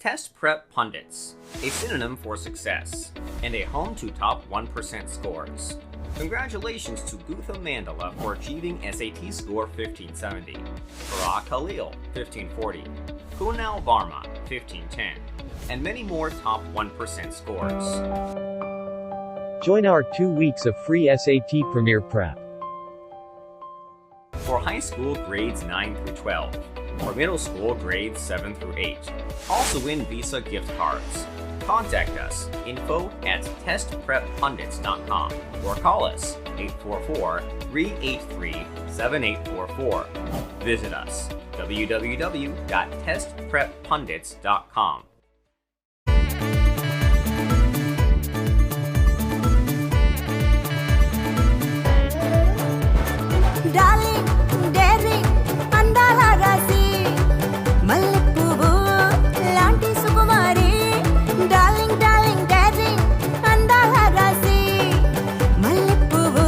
Test Prep Pundits, a synonym for success, and a home to top 1% scores. Congratulations to Gutha Mandala for achieving SAT score 1570, Farah Khalil 1540, Kunal Varma 1510, and many more top 1% scores. Join our 2 weeks of free SAT Premier Prep. For high school grades 9 through 12, or middle school grades 7 through 8. Also win Visa gift cards. Contact us, info@testpreppundits.com, or call us 844-383-7844. Visit us, www.testpreppundits.com. Darling, daring, andala rasi, malippuvu, lanti sukumari. Darling, darling, daring, andala rasi, malippuvu,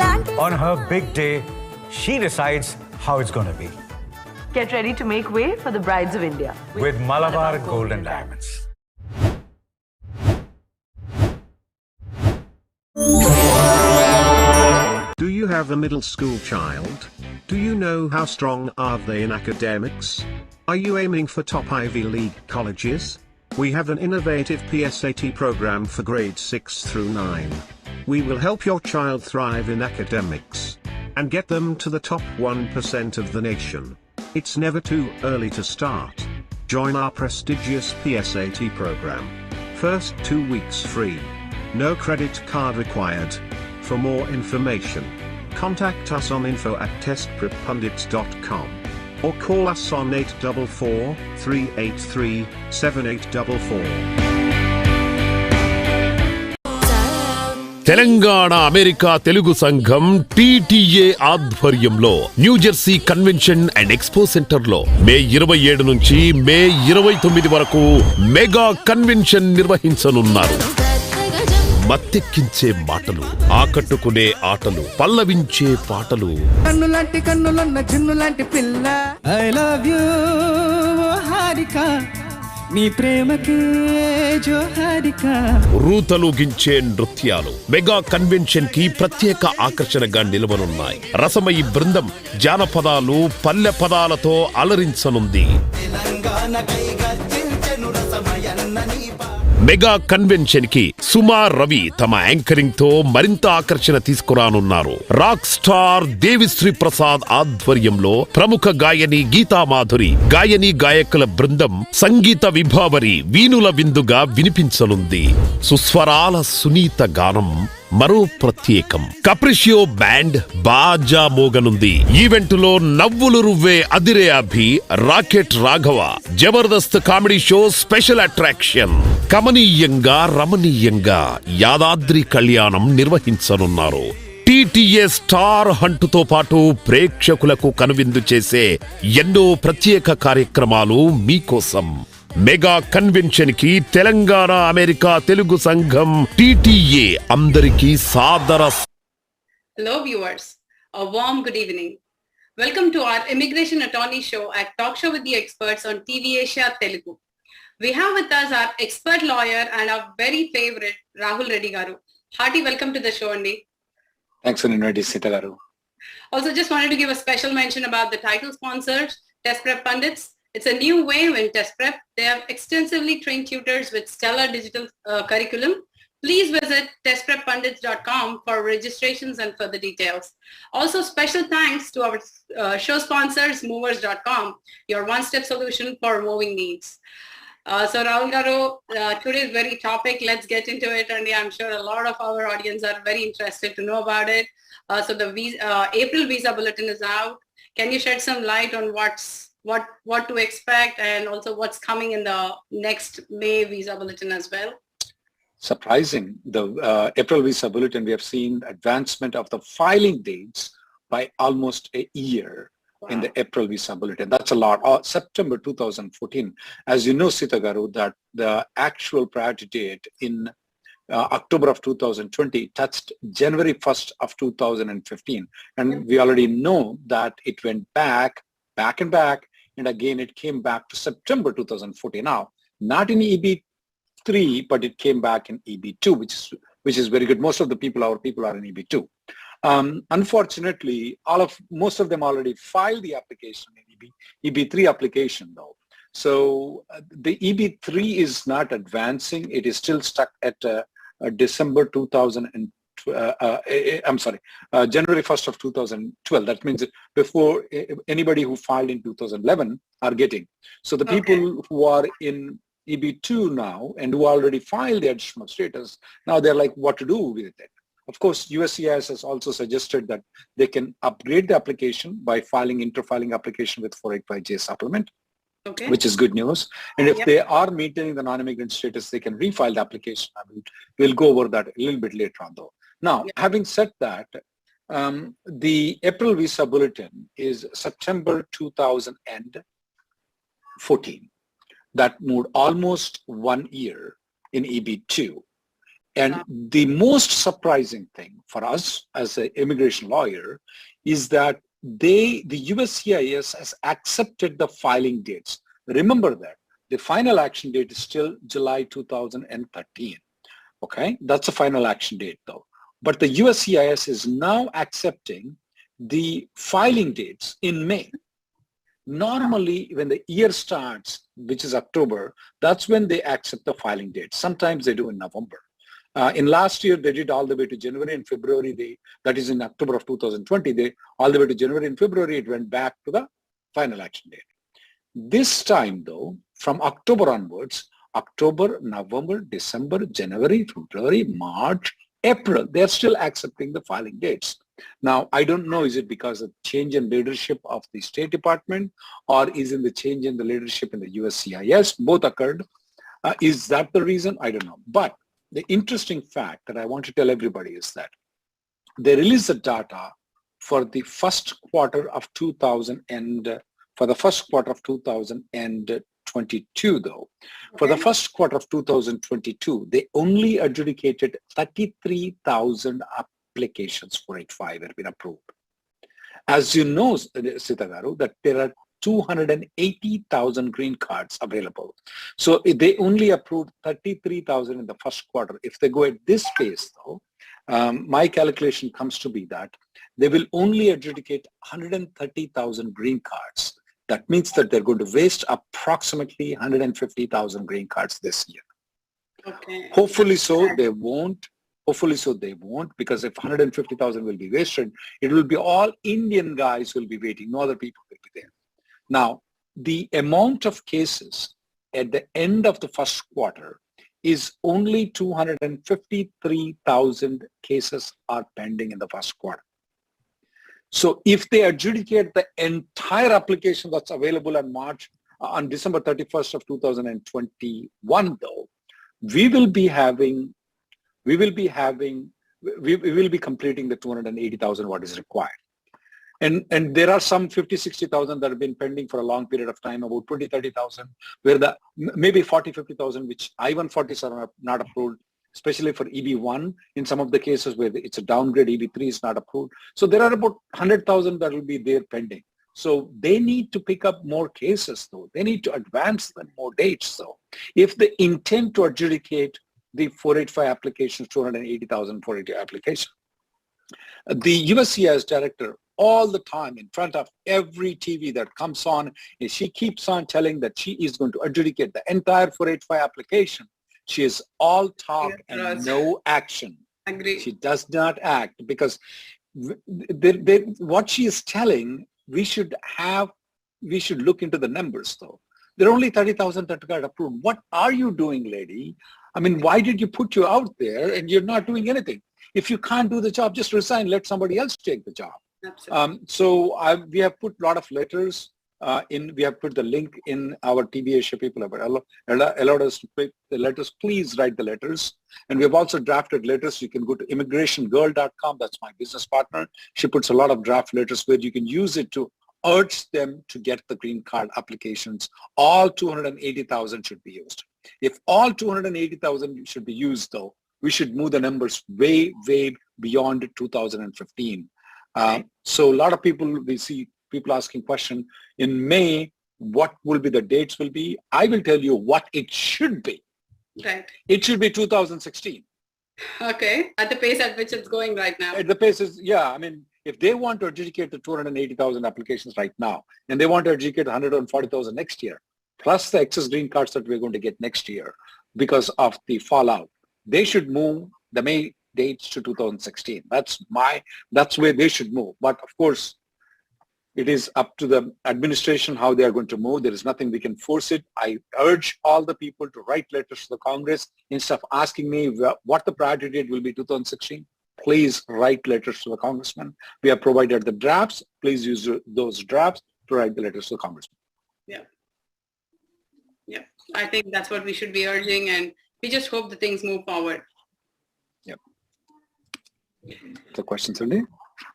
lanti. On her big day, she decides how it's going to be. Get ready to make way for the brides of India. With Malabar Golden Diamonds. Do you have a middle school child? Do you know how strong are they in academics? Are you aiming for top Ivy League colleges? We have an innovative PSAT program for grades 6 through 9. We will help your child thrive in academics and get them to the top 1% of the nation. It's never too early to start. Join our prestigious PSAT program. First 2 weeks free. No credit card required. For more information, contact us on info@testpreppundits.com or call us on 844-383-7844. Telangana America Telugu సంఘం TTA ఆధ్వర్యంలో New Jersey convention and expo centre లో మే 27 నుంచి మే 29 వరకు mega convention నిర్వహించనున్నారు. మత్తెక్కించే మాటలు, ఆకట్టుకునే ఆటలు, పల్లవించే పాటలు, కన్నులాంటి కన్నులున్న చిన్నులాంటి పిల్ల, ఐ లవ్ యూ హారిక, నీ ప్రేమకే జోహారిక, రూతలూగించే నృత్యాలు మెగా కన్వెన్షన్ కి ప్రత్యేక ఆకర్షణగా నిలవనున్నాయి. రసమయి బృందం జానపదాలు, పల్లె పదాలతో అలరించనుంది. మెగా కన్వెన్షన్ కి సుమా రవి తమ యాంకరింగ్ తో మరింత ఆకర్షణ తీసుకురానున్నారు. రాక్ స్టార్ దేవిశ్రీ ప్రసాద్ ఆధ్వర్యంలో ప్రముఖ గాయని గీతామాధురి, గాయని గాయకుల బృందం సంగీత విభావరి వీణుల విందుగా వినిపించనుంది. సుస్వరాల సునీత గానం మరో ప్రత్యేకం. కప్రిషియో బ్యాండ్ బాజా మోగనుంది. ఈవెంట్ లో నవ్వులు రువ్వే అదిరే Abhi, rocket Raghava, Jabardasth comedy show special attraction. కమనీయంగా రమణీయంగా యాదాద్రి కళ్యాణం నిర్వహించనున్నారు. టీటీఏ స్టార్ హంటుతో పాటు ప్రేక్షకులకు కనువిందు చేసే ఎన్నో ప్రత్యేక కార్యక్రమాలు మీకోసం. మెగా కన్వెన్షన్ కి తెలంగాణ అమెరికా తెలుగు సంఘం టీటీఏ అందరికీ సాదర. Hello viewers, a warm good evening. Welcome to our immigration attorney show at Talk Show with the Experts on Tvasiatelugu. We have with us our expert lawyer and our very favorite Rahul Reddy Garu. Hearty welcome to the show, Andy. Thanks for inviting Sita Garu. Also just wanted to give a special mention about the title sponsors, Test Prep Pundits. It's a new wave in Test Prep. They have extensively trained tutors with stellar digital curriculum. Please visit testpreppundits.com for registrations and further details. Also, special thanks to our show sponsors, movers.com, your one-step solution for moving needs. So Rahul Garu, today's very topic, let's get into it. And I'm sure a lot of our audience are very interested to know about it. So the April visa bulletin is out. Can you shed some light on what to expect and also what's coming in the next May visa bulletin as well? Surprising, the April visa bulletin, we have seen advancement of the filing dates by almost a year. Wow. In the April visa bulletin. That's a lot. September 2014. As you know, Sita Garu, that the actual priority date in October of 2020 touched January 1st of 2015. And we already know that it went back and back. And again, it came back to September 2014. Now, not in EB3, but it came back in EB2, which is very good. Most of our people are in EB2. Unfortunately, most of them already filed the application in EB3 application though. So the EB3 is not advancing. It is still stuck at December 2000 January 1st of 2012. That means before anybody who filed in 2011 are getting. So the people who are in EB2 now and who already filed the additional status, now they're like, what to do with it? Of course, USCIS has also suggested that they can upgrade the application by filing interfiling application with 485J supplement, which is good news. And if they are maintaining the non-immigrant status, they can refile the application. We'll go over that a little bit later on though. Now, having said that, the April visa bulletin is September 2014. That moved almost 1 year in EB2. And the most surprising thing for us as an immigration lawyer is that the USCIS has accepted the filing dates. Remember that the final action date is still July 2013. Okay, that's the final action date though. But the USCIS is now accepting the filing dates in May. Normally, when the year starts, which is October, that's when they accept the filing dates. Sometimes they do in November. In last year, they did all the way to January and February. That is in October of 2020. All the way to January and February, it went back to the final action date. This time, though, from October onwards, October, November, December, January, February, March, April, they're still accepting the filing dates. Now, I don't know, is it because of change in leadership of the State Department or is it the change in the leadership in the USCIS? Both occurred. Is that the reason? I don't know. But the interesting fact that I want to tell everybody is that they released the data for the first quarter of 2022 though. For the first quarter of 2022, they only adjudicated 33,000 applications for 485 have been approved. As you know, Sita Garu, that there are 280,000 green cards available. So they only approved 33,000 in the first quarter. If they go at this pace though, my calculation comes to be that they will only adjudicate 130,000 green cards. That means that they're going to waste approximately 150,000 green cards this year. Hopefully so they won't. Hopefully so they won't, because if 150,000 will be wasted, it will be all Indian guys who will be waiting. No other people will be there. Now, the amount of cases at the end of the first quarter is only 253,000 cases are pending in the first quarter. So if they adjudicate the entire application that's available on December 31st of 2021 though, we will be completing the 280,000 what is required. And there are some 50,000-60,000 that have been pending for a long period of time, about 20,000-30,000, where maybe 40,000-50,000 which I-140s are not approved, especially for EB1 in some of the cases where it's a downgrade, EB3 is not approved. So there are about 100,000 that will be there pending. So they need to pick up more cases though. They need to advance them more dates though. If they intend to adjudicate the 485 applications, 280,000 480 applications, the USCIS director all the time in front of every TV that comes on, she keeps on telling that she is going to adjudicate the entire 485 application. She is all talk and no action. Agree. She does not act because what she is telling, we should look into the numbers though. There are only 30,000 that got approved. What are you doing, lady? I mean, why did you put you out there and you're not doing anything? If you can't do the job, just resign, let somebody else take the job. We have put a lot of letters we have put the link in our TVASIA people have allowed us to put the letters. Please write the letters. And we have also drafted letters. You can go to immigrationgirl.com. That's my business partner. She puts a lot of draft letters where you can use it to urge them to get the green card applications. All 280,000 should be used. If all 280,000 should be used though, we should move the numbers way, way beyond 2015. So a lot of people, we see people asking question in May, what will be the dates will be. I will tell you what it should be. Right. It should be 2016. Okay. At the pace at which it's going right now. At the pace is, yeah, I mean, if they want to adjudicate the 280,000 applications right now, and they want to adjudicate 140,000 next year, plus the excess green cards that we're going to get next year because of the fallout, they should move the May dates to 2016. That's where they should move. But of course, it is up to the administration how they are going to move. There is nothing we can force it. I urge all the people to write letters to the Congress instead of asking me what the priority date will be 2016. Please write letters to the congressman. We have provided the drafts. Please use those drafts to write the letters to the congressman. Yeah. Yeah. I think that's what we should be urging, and we just hope the things move forward. Yep. The questions, Cindy?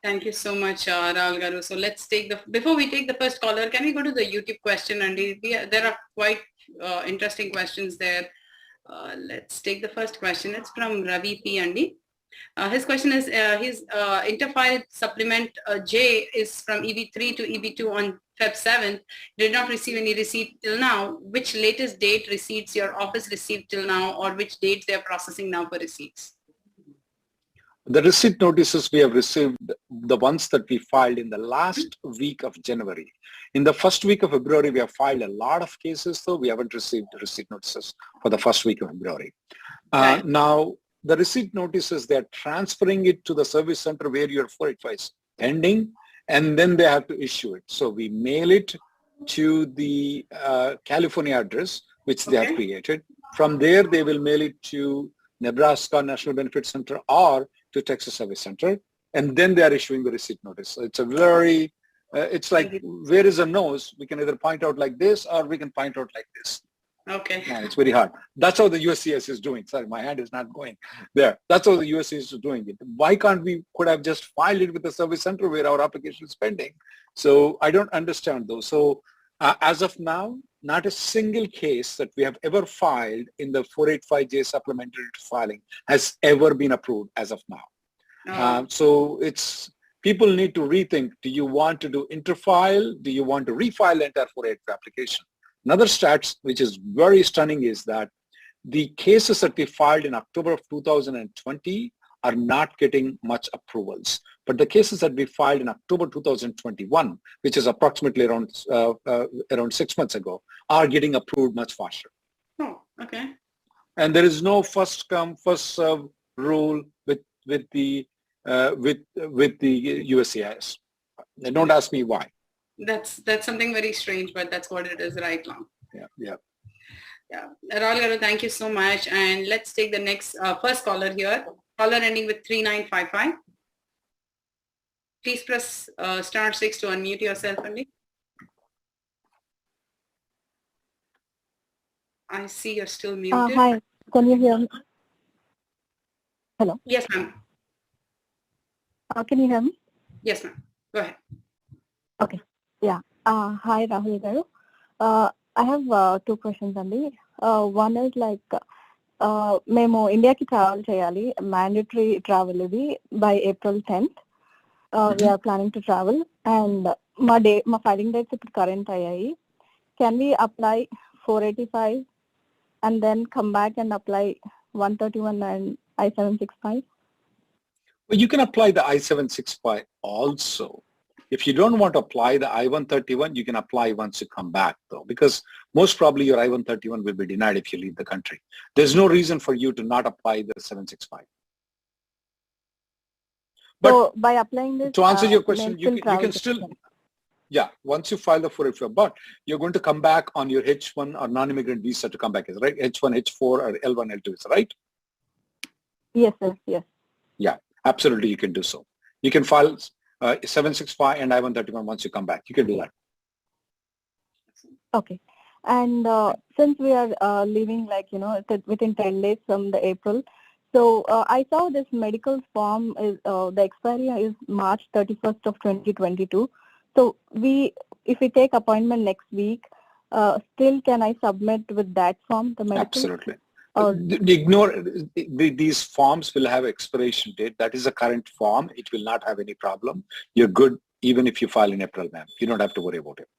Thank you so much, Rahul Garu. So let's take before we take the first caller, can we go to the YouTube question? And there are quite interesting questions there. Let's take the first question. It's from Ravi P. Andi. His question is, his interfile supplement J is from EB3 to EB2 on Feb 7th. Did not receive any receipt till now. Which latest date receipts your office received till now, or which dates they are processing now for receipts? The receipt notices we have received, the ones that we filed in the last week of January. In the first week of February, we have filed a lot of cases, though we haven't received the receipt notices for the first week of February. Right. Now, the receipt notices, they're transferring it to the service center where your 485 is pending, and then they have to issue it. So we mail it to the California address, which they have created. From there, they will mail it to Nebraska National Benefit Center or to Texas Service Center, and then they are issuing the receipt notice. So it's a very, it's like, where is a nose? We can either point out like this, or we can point out like this. Okay. Man, it's very hard. That's how the USCIS is doing. Sorry, my hand is not going there. That's how the USCIS is doing it. Why can't we could have just filed it with the service center where our application is pending? So I don't understand those. So as of now, not a single case that we have ever filed in the 485J supplementary filing has ever been approved as of now. So it's, people need to rethink, do you want to do interfile? Do you want to refile the entire 485 application? Another stats which is very stunning is that the cases that we filed in October of 2020 are not getting much approvals. But the cases that we filed in October 2021, which is approximately around 6 months ago, are getting approved much faster. Oh, okay. And there is no first come, first serve rule with the USCIS. Don't ask me why. That's something very strange, but that's what it is right now. Yeah. Rahul Garu, thank you so much. And let's take the next first caller here. Caller ending with 3955. Please press *6 to unmute yourself only. I see you're still muted. Hi, can you hear me? Hello? Yes, ma'am. Can you hear me? Yes, ma'am. Go ahead. Okay. Yeah. Hi, Rahul Garu. I have two questions only. One is like, మేము ఇండియాకి travel చేయాలి, mandatory travel ఇది by April 10th. We are planning to travel and మా filing dates ఇప్పుడు current అయ్యాయి. Can we apply 485 and then come back and apply 131 and I-765? Well, you can apply the I-765 also. If you don't want to apply the I-131, you can apply once you come back, though, because most probably your I-131 will be denied if you leave the country. There's no reason for you to not apply the 765. But so by applying this, to answer your question, you can still, yeah, once you file the 485, but you're going to come back on your H1 or non-immigrant visa to come back, is right? H1, H4 or L1, L2, is right? Yes, sir. Yes. Yeah, absolutely, you can do so. You can file 765 and I-131 once you come back. You can do that. Okay. And since we are leaving, like, within 10 days from the April, so I saw this medical form is the expiry is March 31st of 2022. So if we take appointment next week, still can I submit with that form, the medical? Absolutely. Ignore these forms will have expiration date. That is a current form. It will not have any problem. You're good even if you file in April, ma'am. You don't have to worry about it.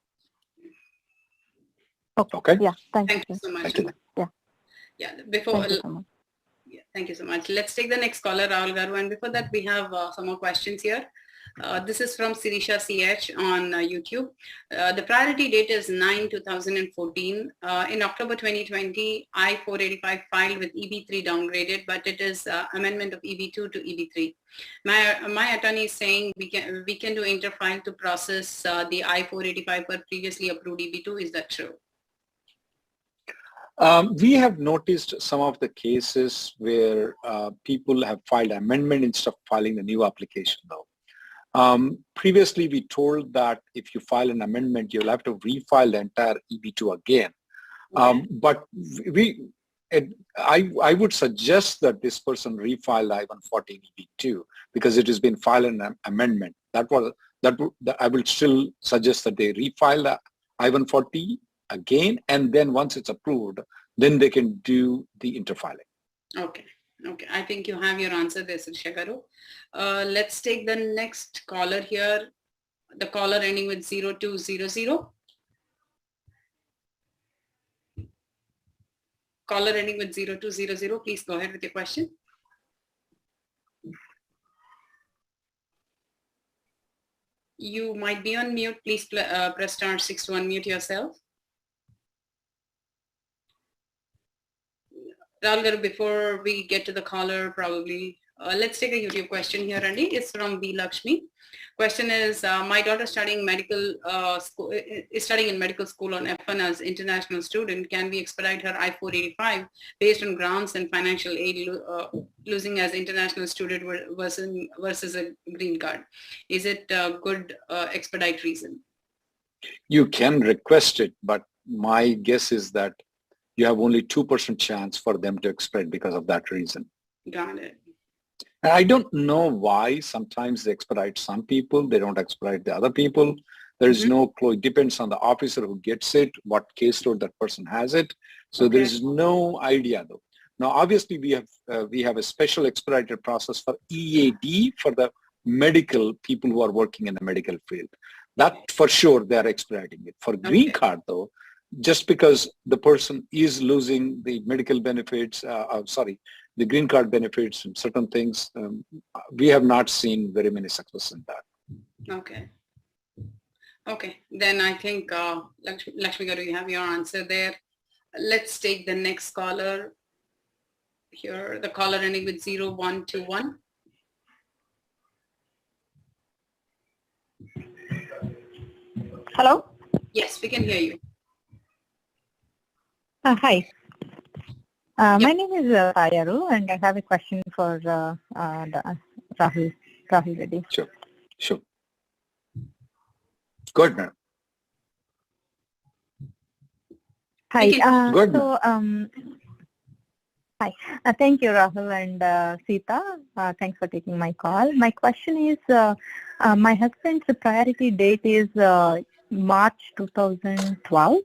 Okay? Yeah, thank Thank you. you so much. Thank you. Yeah, Yeah, before thank you so much. yeah, thank you so much. Let's take the next caller, Rahul Garu. And before that, we have some more questions here. This is from Sirisha CH on YouTube. The priority date is 9/2014. In October 2020, I-485 filed with EB3 downgraded, but it is amendment of EB2 to EB3. My attorney is saying we can do interfile to process the I-485 per previously approved EB2. Is that true? We have noticed some of the cases where people have filed amendment instead of filing the new application though. Previously, we told that if you file an amendment, you'll have to refile the entire EB2 again. Okay. But I would suggest that this person refile I-140 EB2 because it has been filed an amendment. I will still suggest that they refile the I-140 again, and then once it's approved, then they can do the interfiling. Okay. Okay. I think you have your answer there, Sirisha Garu. Let's take the next caller here. The caller ending with 0200. Caller ending with 0200. Please go ahead with your question. You might be on mute. Please press *6 to unmute yourself. Rahul Garu, before we get to the caller, probably, let's take a YouTube question here, Randy. It's from B. Lakshmi. Question is, my daughter studying medical school is studying in medical school on F1 as international student. Can we expedite her I-485 based on grants and financial aid losing as international student versus a green card? Is it a good expedite reason? You can request it, but my guess is that you have only 2% chance for them to expedite because of that reason. Got it. And I don't know why sometimes they expedite some people, they don't expedite the other people. There is no clue. It depends on the officer who gets it, what caseload that person has it. So there is no idea though. Now, obviously we have a special expedited process for EAD for the medical people who are working in the medical field. That for sure they are expediting it. For green card though, just because the person is losing the medical benefits, the green card benefits and certain things, we have not seen very many success in that. Okay. Okay. Then I think, Lakshmi Garu, you have your answer there. Let's take the next caller here. The caller ending with 0121. Hello? Yes, we can hear you. Hi. My name is Tayaru, and I have a question for Rahul Reddy. Sure. Good, ma'am. Hi. Good. Hi. Thank you, Rahul and Sita. Thanks for taking my call. My question is, my husband's priority date is March 2012.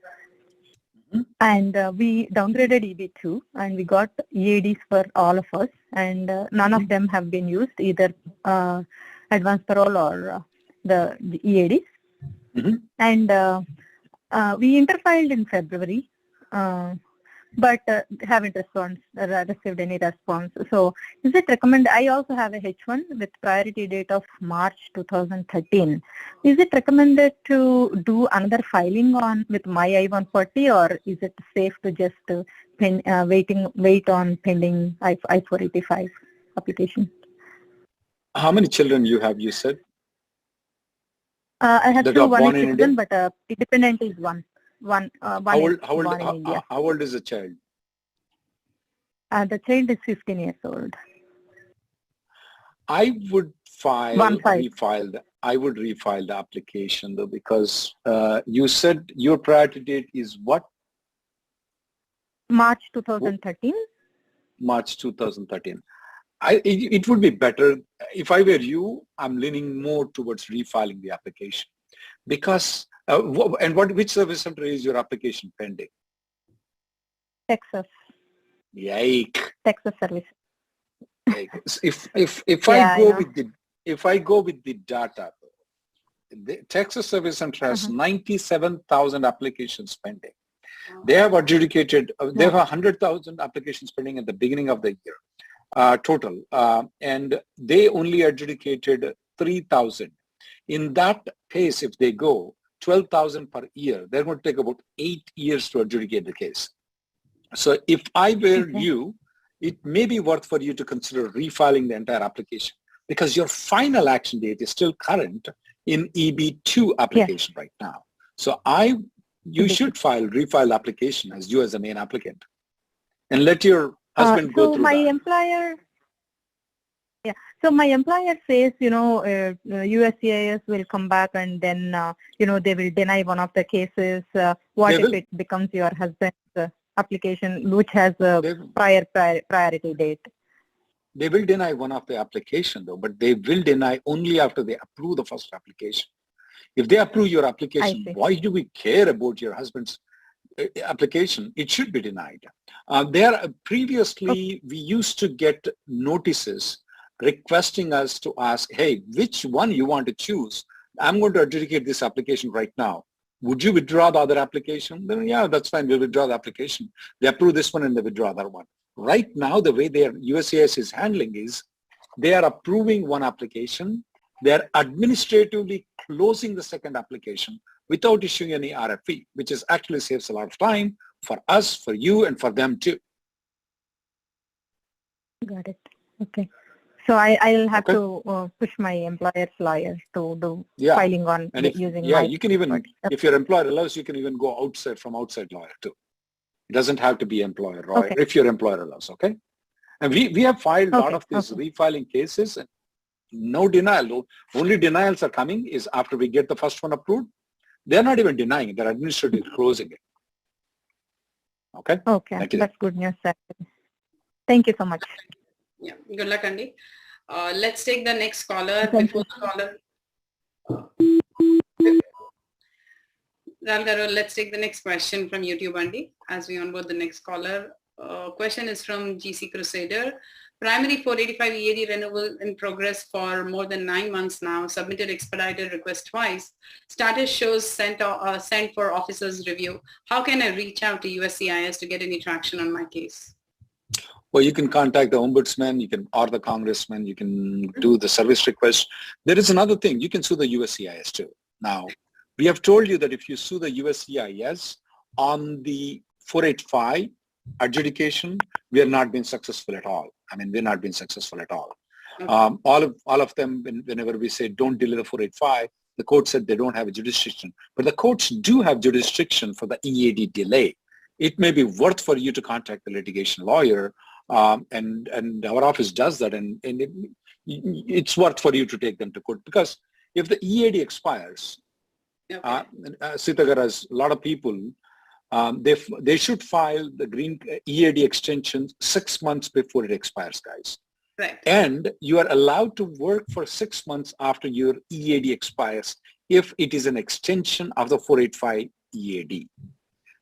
And we downgraded EB2 and we got EADs for all of us, and none of them have been used, either advanced parole or the EADs. And we interfiled in February, but haven't received any response. So is it recommended? I also have a H1 with priority date of March 2013. Is it recommended to do another filing with my I-140, or is it safe to just wait on pending I-485 application? How many children you have, you said? I have two, one is citizen, but dependent is one. How old is the child? The child is 15 years old. I would refile the application though, because you said your priority date is what? March 2013. March 2013. It would be better if I were you. I'm leaning more towards refiling the application because. Which service center is your application pending? Texas. Yike. Texas service. If I go with the data, the Texas Service Center has 97,000 applications pending. They have adjudicated, they have 100,000 applications pending at the beginning of the year, total. And they only adjudicated 3,000. In that pace, if they go 12,000 per year, they're going to take about 8 years to adjudicate the case. So if I were you, it may be worth for you to consider refiling the entire application, because your final action date is still current in EB2 application right now. So you should refile application as you as the main applicant, and let your husband go through that. So my employer says, USCIS will come back and then, they will deny one of the cases. What if it becomes your husband's application, which has a priority date? They will deny one of the application though, but they will deny only after they approve the first application. If they approve your application, why do we care about your husband's application? It should be denied. Previously, we used to get notices requesting us to ask, hey, which one you want to choose? I'm going to adjudicate this application right now. Would you withdraw the other application? Then, yeah, that's fine. We'll withdraw the application. They approve this one and they withdraw that one. Right now, the way USCIS is handling is they are approving one application. They're administratively closing the second application without issuing any RFE, which is actually saves a lot of time for us, for you, and for them too. Got it. Okay. So I'll have to push my employer's lawyer to do filing on using you can even, if your employer allows, you can even go from outside lawyer too. It doesn't have to be employer lawyer if your employer allows, okay? And we have filed a lot of these refiling cases, and no denial. Only denials are coming is after we get the first one approved. They're not even denying it. They're administratively closing it. Okay? Okay. That's good news, sir. Thank you so much. Yeah. Good luck, Andy. Let's take the next caller. Before the caller. Let's take the next question from YouTube, Andy, as we onboard the next caller. Question is from GC Crusader. Primary 485 EAD renewal in progress for more than 9 months now. Submitted expedited request twice. Status shows sent for officer's review. How can I reach out to USCIS to get any traction on my case? Well, you can contact the ombudsman, or the congressman. You can do the service request. There is another thing. You can sue the USCIS too. Now, we have told you that if you sue the USCIS on the 485 adjudication, we have not been successful at all. I mean, we're not been successful at all. All of them, whenever we say don't delay the 485, the court said they don't have a jurisdiction. But the courts do have jurisdiction for the EAD delay. It may be worth for you to contact the litigation lawyer, and our office does that, and it's worth for you to take them to court, because if the EAD expires, Sitagara's, a lot of people, they should file the green EAD extension 6 months before it expires, guys. Right. And you are allowed to work for 6 months after your EAD expires if it is an extension of the 485 EAD.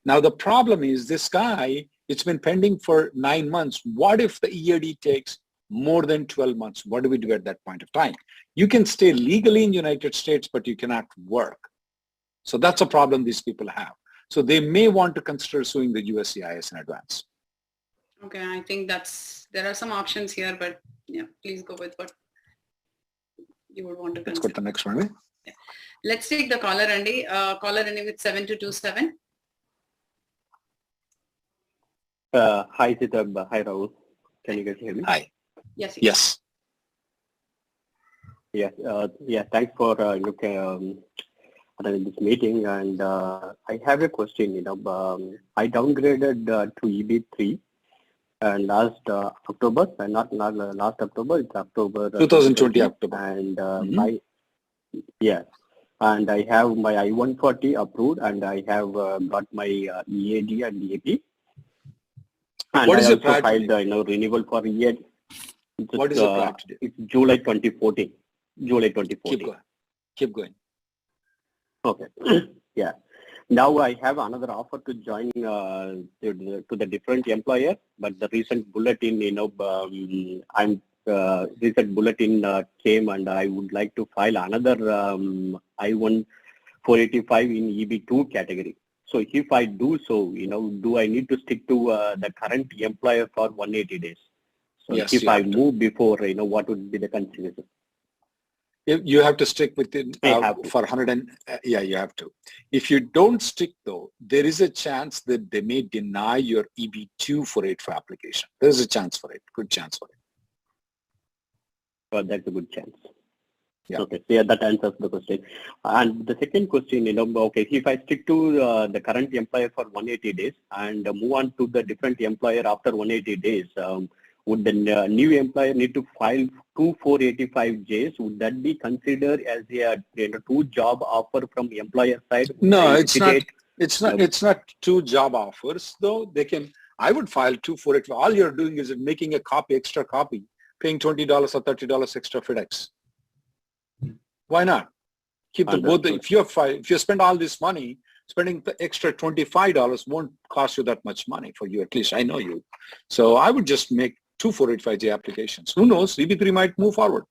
Now, the problem is this guy, it's been pending for 9 months. What if the EAD takes more than 12 months? What do we do at that point of time? You can stay legally in the United States, but you cannot work. So that's a problem these people have. So they may want to consider suing the USCIS in advance. Okay, I think there are some options here, but yeah, please go with what you would want to consider. Let's go to the next one. Yeah. Let's take the caller, Andy. Caller ending with 7227. Hi, Sitab. Hi, Rahul. Can you guys hear me? Hi. Yes. Yes. Yeah. Thanks for this meeting. And I have a question. I downgraded to EB3 last October, and not last October. It's October 2020 October. And and I have my I-140 approved, and I have got my EAD and EAP. And what is I your also filed renewal for EAD. What is your plan today? It's July 2014. July 2014. Keep going. Okay. Yeah. Now I have another offer to join to the different employer, but the recent bulletin, recent bulletin came, and I would like to file another I-1 485 in EB2 category. So if I do so, do I need to stick to the current employer for 180 days? So Yes, if I move before, what would be the consequences? You have to stick with it for 100 yeah, you have to. If you don't stick though, there is a chance that they may deny your EB-248 application. There's a chance for it, good chance for it. Well, that's a good chance. Yeah. Okay, so yeah, that answers the question. And the second question, okay, if I stick to the current employer for 180 days and move on to the different employer after 180 days, would the new employer need to file 2 485Js? Would that be considered as a two job offer from the employer side? No, it's not. It's not two job offers though. I would file 2 485. All you're doing is making a extra copy, paying $20 or $30 extra FedEx. Why not? Keep the both. If you spend all this money, spending the extra $25 won't cost you that much money for you. At least I know you. So I would just make 2 485J applications. Who knows? EB3 might move forward.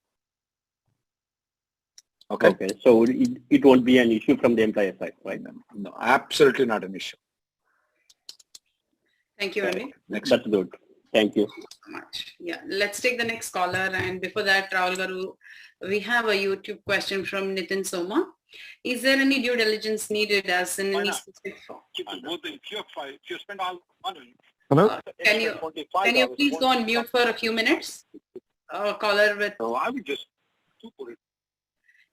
Okay. Okay. So it won't be an issue from the employer side, right? No, absolutely not an issue. Thank you, Andy. That's good. Thank you so much. Yeah, let's take the next caller. And before that, Rahul Garu, we have a YouTube question from Nitin Soma. Is there any due diligence needed as in any specific form? If you spend all money. Hello? Can you please go on mute for a few minutes? Caller with... So I would just...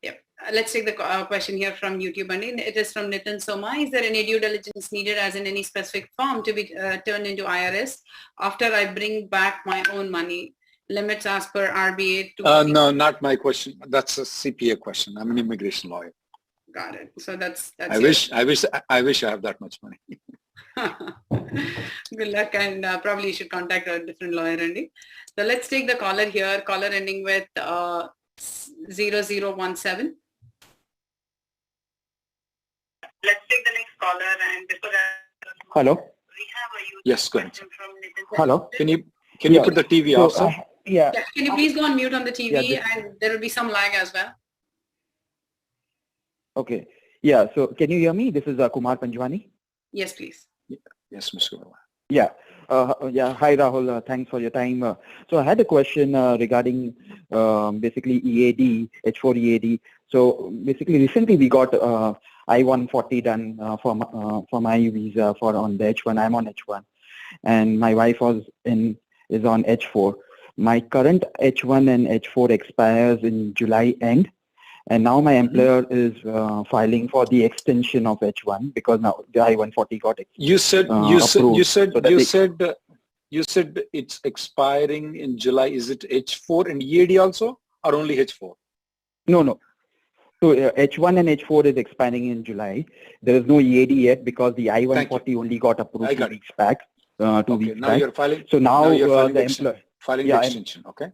Yep. Let's take the question here from YouTube. And it is from Nitin Soma. Is there any due diligence needed as in any specific form to be turned into IRS after I bring back my own money? Limits as per RBA? No, not my question. That's a CPA question. I'm an immigration lawyer. Got it. So that's I wish I have that much money. Good luck, and probably you should contact a different lawyer, Andy. So let's take the caller here. Caller ending with 0017. Let's take the next caller, and before that, hello. We have a YouTube yes, go ahead. From hello. Can you put the TV off, sir? Yeah. Can you please go on mute on the TV, and there will be some lag as well. Okay. Yeah. So can you hear me? This is Kumar Panjwani. Yes, please. Yes, Mr. Kumar. Yeah. Hi, Rahul. Thanks for your time. So I had a question regarding basically EAD, H4 EAD. So basically, recently we got I-140 done for my visa on the H1. I'm on H1, and my wife is on H4. My current H1 and H4 expires in July end. And now my employer is filing for the extension of H1 because now the I-140 got You said it's expiring in July. Is it H4 and EAD also, or only H4? No. So H1 and H4 is expiring in July. There is no EAD yet because the I-140 only got approved 2 weeks back. 2 weeks now back. You're filing. So now the employer filing the extension. Okay.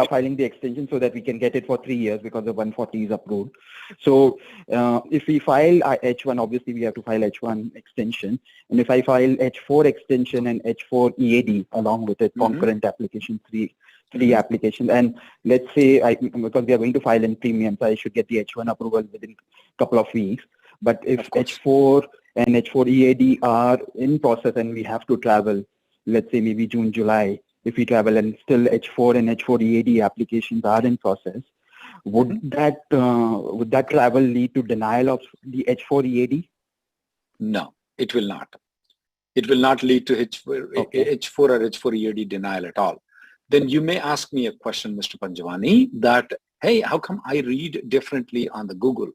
Filing the extension so that we can get it for 3 years because the 140 is approved. So if we file H1, obviously we have to file H1 extension. And if I file H4 extension and H4 EAD along with it, concurrent application, three applications. And let's say, because we are going to file in premium, so I should get the H1 approval within a couple of weeks. But if H4 and H4 EAD are in process and we have to travel, let's say maybe June, July, if we travel and still H4 and H4 EAD applications are in process, would that travel lead to denial of the H4 EAD? No, it will not. It will not lead to H4 or H4 EAD denial at all. Then you may ask me a question, Mr. Panjwani, that, hey, how come I read differently on the Google?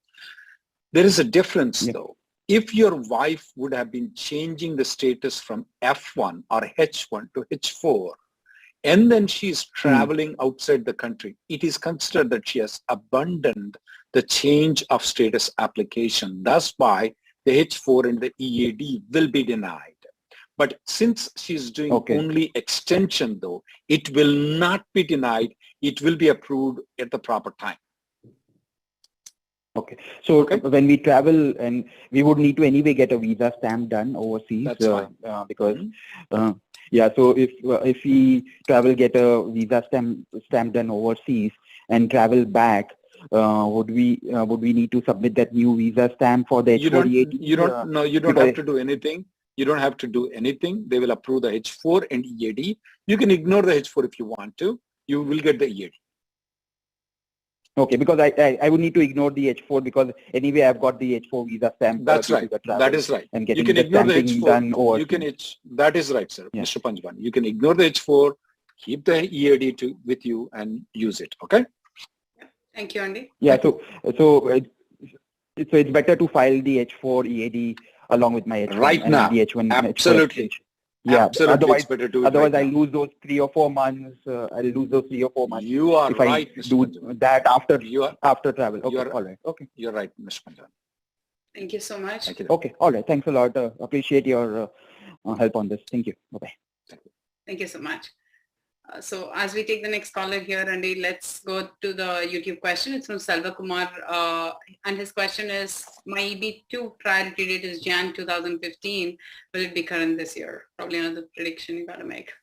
There is a difference though. If your wife would have been changing the status from F1 or H1 to H4, and then she's traveling outside the country, it is considered that she has abandoned the change of status application. That's why the H4 and the EAD will be denied. But since she's doing only extension though, it will not be denied. It will be approved at the proper time. Okay. So when we travel, and we would need to anyway get a visa stamp done overseas. That's fine. Because so if we travel, get a visa stamp done overseas and travel back, would we need to submit that new visa stamp for the You H4 don't, you don't have to do anything. You don't have to do anything. They will approve the H4 and EAD. You can ignore the H4 if you want to. You will get the EAD. Okay, because I would need to ignore the H4 because anyway I've got the H4 visa stamp. That's right. That is right. And You getting can the ignore the stamping H4. done over. You can that is right, sir, Yeah. Mr. Panjwan. You can ignore the H4, keep the EAD with you, and use it. Okay. Thank you, Andy. Yeah. So it's better to file the H4 EAD along with my H1 Right and now. the H1. Absolutely. Yeah. Absolutely. Otherwise, It's better to do it otherwise right I lose those 3 or 4 months. I'll lose those 3 or 4 months. You are if right, I Mr. do Panjwan. that You after travel. Okay. are- All right. Okay. You're right, Mr. Panjwan. Thank you so much. Thank you. Okay. All right. Thanks a lot. Appreciate your help on this. Thank you. Bye-bye. Thank you so much. So as we take the next caller here, Andy, let's go to the YouTube question. It's from Salva Kumar, and his question is, my EB2 priority date is Jan 2015. Will it be current this year? Probably another prediction you got to make.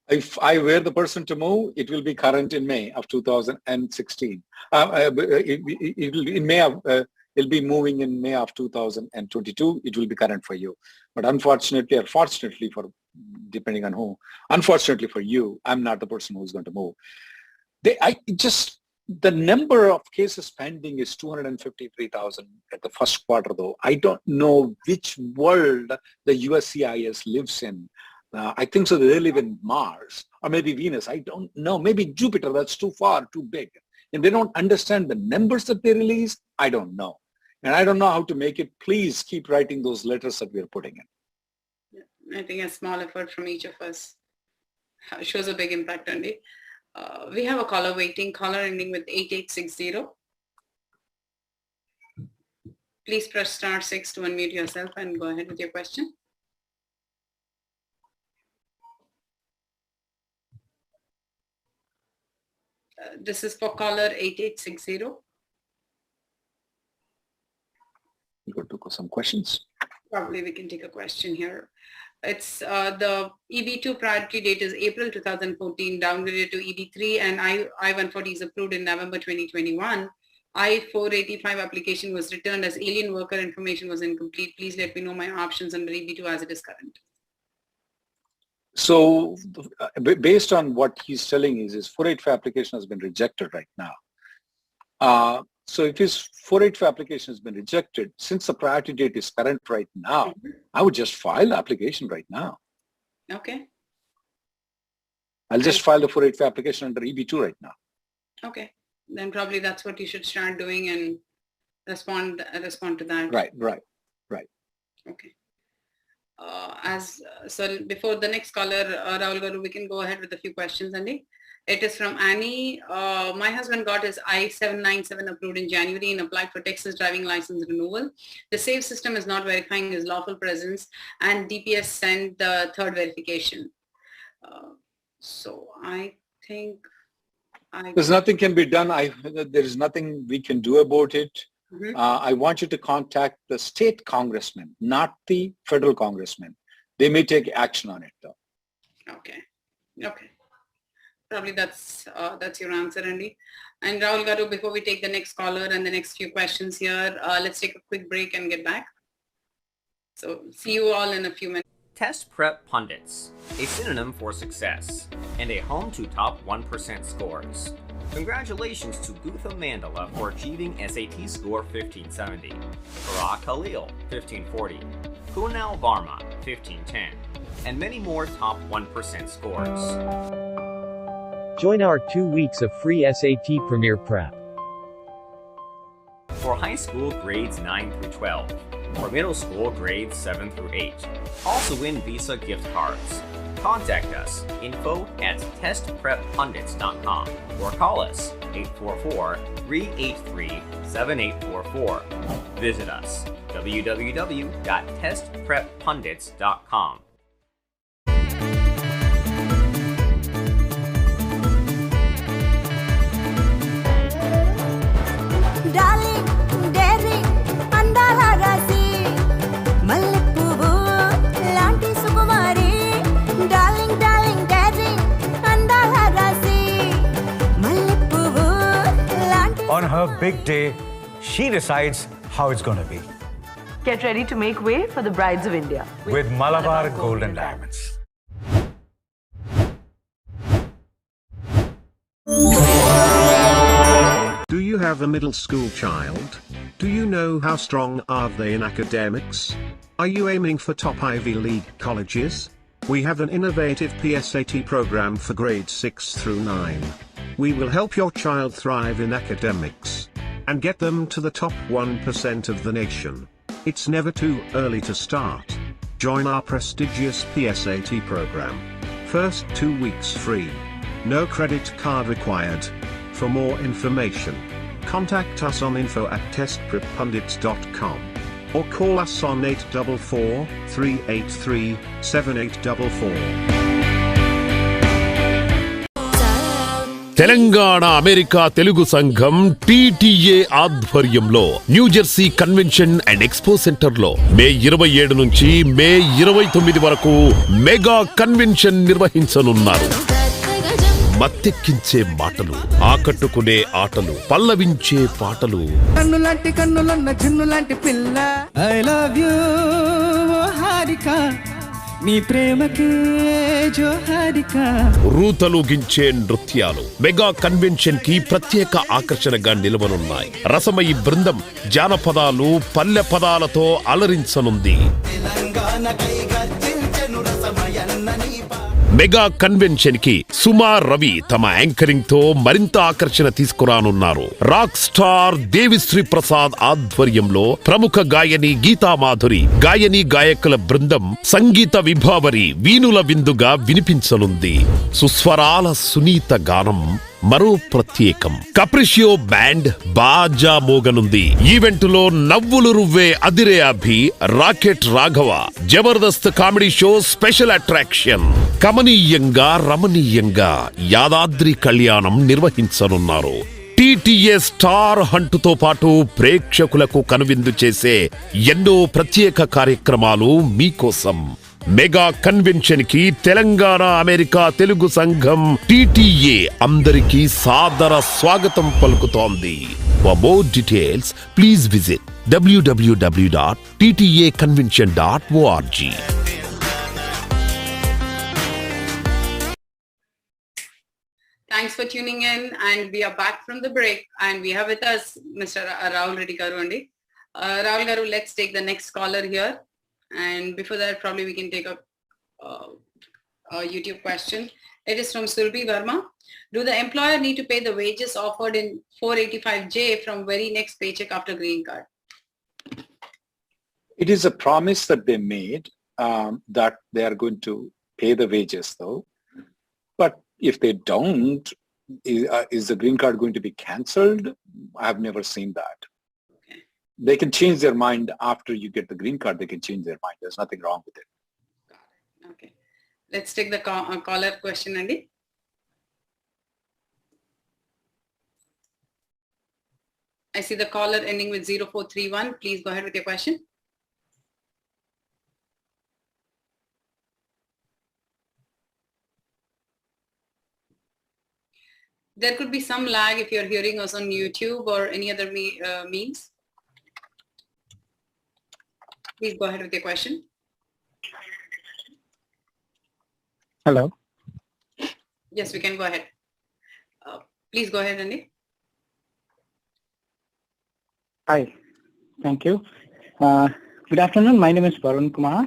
If I were the person to move, it will be current in May of 2016. It'll be moving in May of 2022. It will be current for you. But unfortunately, or fortunately for, depending on who, unfortunately for you, I'm not the person who's going to move. The number of cases pending is 253,000 at the first quarter, though. I don't know which world the USCIS lives in. I think so they live in Mars or maybe Venus. I don't know. Maybe Jupiter. That's too far, too big. And they don't understand the numbers that they release. I don't know. And I don't know how to make it. Please keep writing those letters that we are putting in. I think a small effort from each of us shows a big impact, Andy. We have a caller waiting, caller ending with 8860. Please press *6 to unmute yourself and go ahead with your question. This is for caller 8860. You got to go some questions. Probably we can take a question here. It's the EB2 priority date is April 2014, downgraded to EB3, and I-140 is approved in November 2021. I-485 application was returned as alien worker information was incomplete. Please let me know my options under EB2 as it is current. So based on what he's telling is his 485 application has been rejected right now. So if his 485 application has been rejected, since the priority date is current right now, I would just file the application right now. Okay. I'll just file the 485 application under EB2 right now. Okay. Then probably that's what you should start doing and respond to that. Right. Okay. So before the next caller, Rahul Garu, we can go ahead with a few questions, Andy. It is from Annie. My husband got his I-797 approved in January and applied for Texas driving license renewal. The SAVE system is not verifying his lawful presence, and DPS sent the third verification. So I think there's nothing can be done. There is nothing we can do about it. Mhm. I want you to contact the state congressman, not the federal congressman. They may take action on it, though. Okay. Probably that's your answer, Andy. And Rahul Garu, before we take the next caller and the next few questions here, let's take a quick break and get back. So see you all in a few minutes. Test Prep Pundits, a synonym for success, and a home to top 1% scores. Congratulations to Gutha Mandala for achieving SAT score 1570, Farah Khalil 1540, Kunal Varma 1510, and many more top 1% scores. Join our 2 weeks of free SAT Premier Prep. For high school grades 9 through 12, or middle school grades 7 through 8. Also win Visa gift cards. Contact us, info@testpreppundits.com, or call us 844-383-7844. Visit us, www.testpreppundits.com. Darling, daring, andala rasi, malippuvu, lanti sukumari. Darling, darling, daring, andala rasi, malippuvu, lanti. On her big day, she decides how it's going to be. Get ready to make way for the brides of India. With Malabar Gold and Diamonds. Do you have a middle school child? Do you know how strong are they in academics? Are you aiming for top Ivy League colleges? We have an innovative PSAT program for grades 6 through 9. We will help your child thrive in academics and get them to the top 1% of the nation. It's never too early to start. Join our prestigious PSAT program. First 2 weeks free. No credit card required. For more information, contact us on info@testpreppundits.com or call us on 844-383-7844. Telangana America Telugu సంఘం TTA ఆధ్వర్యంలో New Jersey convention and expo centre లో మే 27 నుంచి మే 29 వరకు mega convention నిర్వహించనున్నారు. మత్తెక్కించే మాటలు, ఆకట్టుకునే ఆటలు, పల్లవించే పాటలు, కన్నులాంటి కన్నులున్న చిన్నులాంటి పిల్ల ఐ లవ్ యూ హారిక నీ ప్రేమకి జోహారిక, రూతలూగించే నృత్యాలు మెగా కన్వెన్షన్ కి ప్రత్యేక ఆకర్షణగా నిలవనున్నాయి. రసమయి బృందం జానపదాలు, పల్లె పదాలతో అలరించనుంది. మెగా కన్వెన్షన్ కి సుమా రవి తమ యాంకరింగ్ తో మరింత ఆకర్షణ తీసుకురానున్నారు. రాక్ స్టార్ దేవిశ్రీ ప్రసాద్ ఆధ్వర్యంలో ప్రముఖ గాయని గీతామాధురి, గాయని గాయకుల బృందం సంగీత విభావరి వీణుల విందుగా వినిపించనుంది. సుస్వరాల సునీత గానం మరో ప్రత్యేకం. కప్రిషియో బ్యాండ్ బాజా మోగనుంది. ఈవెంట్ లో నవ్వులు రువ్వే అదిరే Abhi, rocket Raghava, Jabardasth comedy show special attraction. కమనీయంగా రమణీయంగా యాదాద్రి కళ్యాణం నిర్వహించనున్నారు. టీటీఏ స్టార్ హంటుతో పాటు ప్రేక్షకులకు కనువిందు చేసే ఎన్నో ప్రత్యేక కార్యక్రమాలు మీకోసం. మెగా కన్వెన్షన్ కి తెలంగాణ అమెరికా తెలుగు సంఘం టీటీఏ అందరికీ సాదర స్వాగతం పలుకుతోంది. For more details, please visit www.ttaconvention.org. Thanks for tuning in, and we are back from the break, and we have with us Mr. Rahul Reddy Garu. Rahul Garu, let's take the next caller here. And before that, probably we can take a YouTube question. It is from Surbi Verma. Do the employer need to pay the wages offered in 485J from very next paycheck after green card? It is a promise that they made that they are going to pay the wages though. But if they don't, is the green card going to be cancelled? I have never seen that. They can change their mind after you get the green card. They can change their mind. There's nothing wrong with it. Okay. Let's take the caller question, Andy. I see the caller ending with 0431. Please go ahead with your question. There could be some lag if you're hearing us on YouTube or any other means. Please go ahead with your question. Hello. Yes, we can go ahead. Please go ahead, Andy. Hi. Thank you. Good afternoon. My name is Varun Kumar,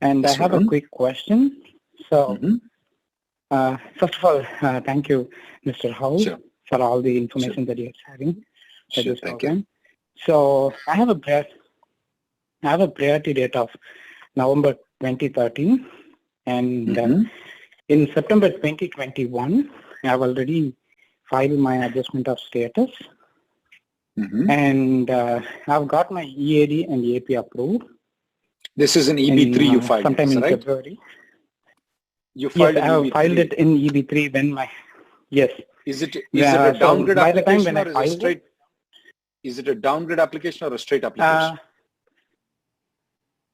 and I have a quick question. So, first of all, thank you, Mr. Howell, for all the information that you're sharing for this program. So, I have a priority date of November 2013, and in September 2021, I have already filed my adjustment of status, and I've got my EAD and AP approved. This is an EB3 you filed, sometime in right? February. You filed I have filed it in EB3 when my Is it a downgrade application or is it straight? Is it a downgrade application or a straight application?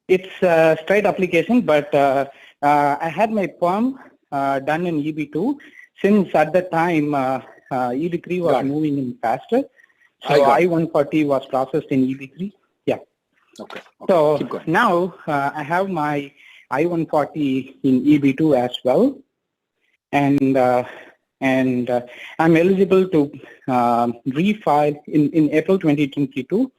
It's a straight application, but I had my perm done in EB2. Since at that time EB3 was moving in faster, So I-140 was processed in EB3. Yeah. Okay. So Keep going. now I have my I-140 in EB2 as well, and I'm eligible to refile in April 2022.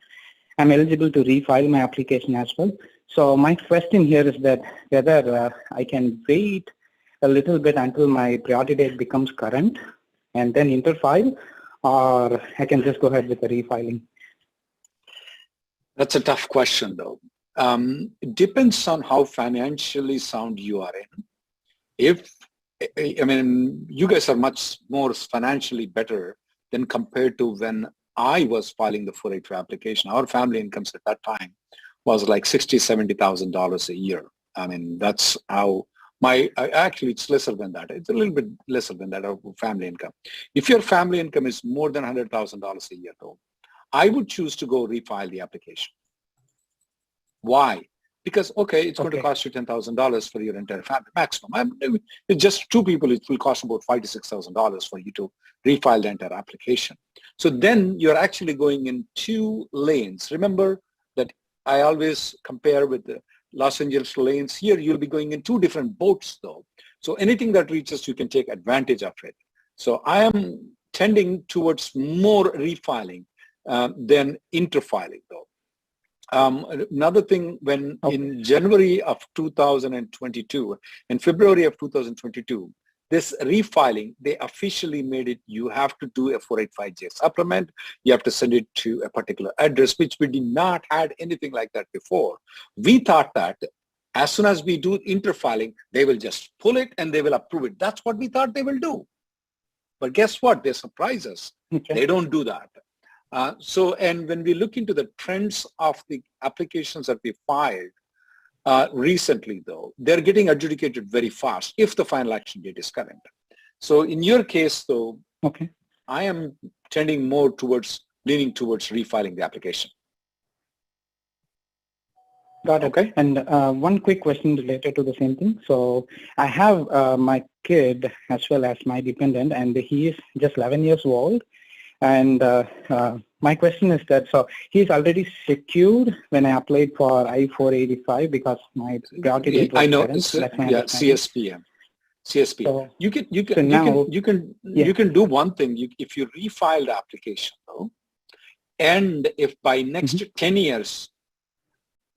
I'm eligible to refile my application as well. So my question here is that whether I can wait a little bit until my priority date becomes current and then interfile, or I can just go ahead with the refiling. That's a tough question, though. It depends on how financially sound you are in. I mean, you guys are much more financially better than compared to when I was filing the 482 application. Our family incomes at that time was like $60,000, $70,000 a year. I mean, that's how actually it's lesser than that. It's a little bit lesser than that, our family income. If your family income is more than $100,000 a year, though, I would choose to go refile the application. Why? Because, okay, it's going to cost you $10,000 for your entire family, maximum. It's just two people, it will cost about $5,000 to $6,000 for you to refile the entire application. So then you're actually going in two lanes. Remember that I always compare with the Los Angeles lanes. Here, you'll be going in two different boats, though. So anything that reaches, you can take advantage of it. So I am tending towards more refiling than interfiling, though. Another thing, when in January of 2022, in February of 2022, this refiling, they officially made it, you have to do a 485J supplement. You have to send it to a particular address, which we did not had anything like that before. We thought that as soon as we do interfiling, they will just pull it and they will approve it. That's what we thought they will do. But guess what? They surprise us. Okay. They don't do that. And when we look into the trends of the applications that we filed recently, though, they're getting adjudicated very fast if the final action date is current. So in your case, though, I am tending more towards, leaning towards refiling the application. Got it. Okay. And one quick question related to the same thing. So I have my kid as well as my dependent, and he is just 11 years old. And my question is that, so he's already secured when I applied for I-485 because my priority date was CSPM. So you can do one thing. If you refile the application, though, and if by next 10 years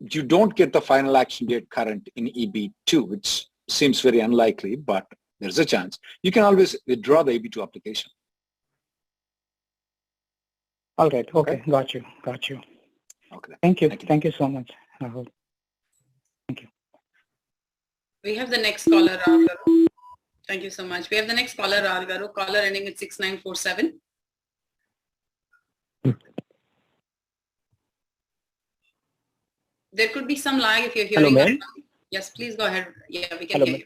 you don't get the final action date current in EB2, which seems very unlikely, but there's a chance, you can always withdraw the EB2 application. All right. Okay. Got you. Okay. Thank you so much, Rahul. Thank you. We have the next caller, Rahul Garu. Thank you so much. We have the next caller, Rahul Garu. Caller ending with 6947. There could be some lag if you're hearing. Hello, ma'am. Yes, please go ahead. Yeah, we can hear you.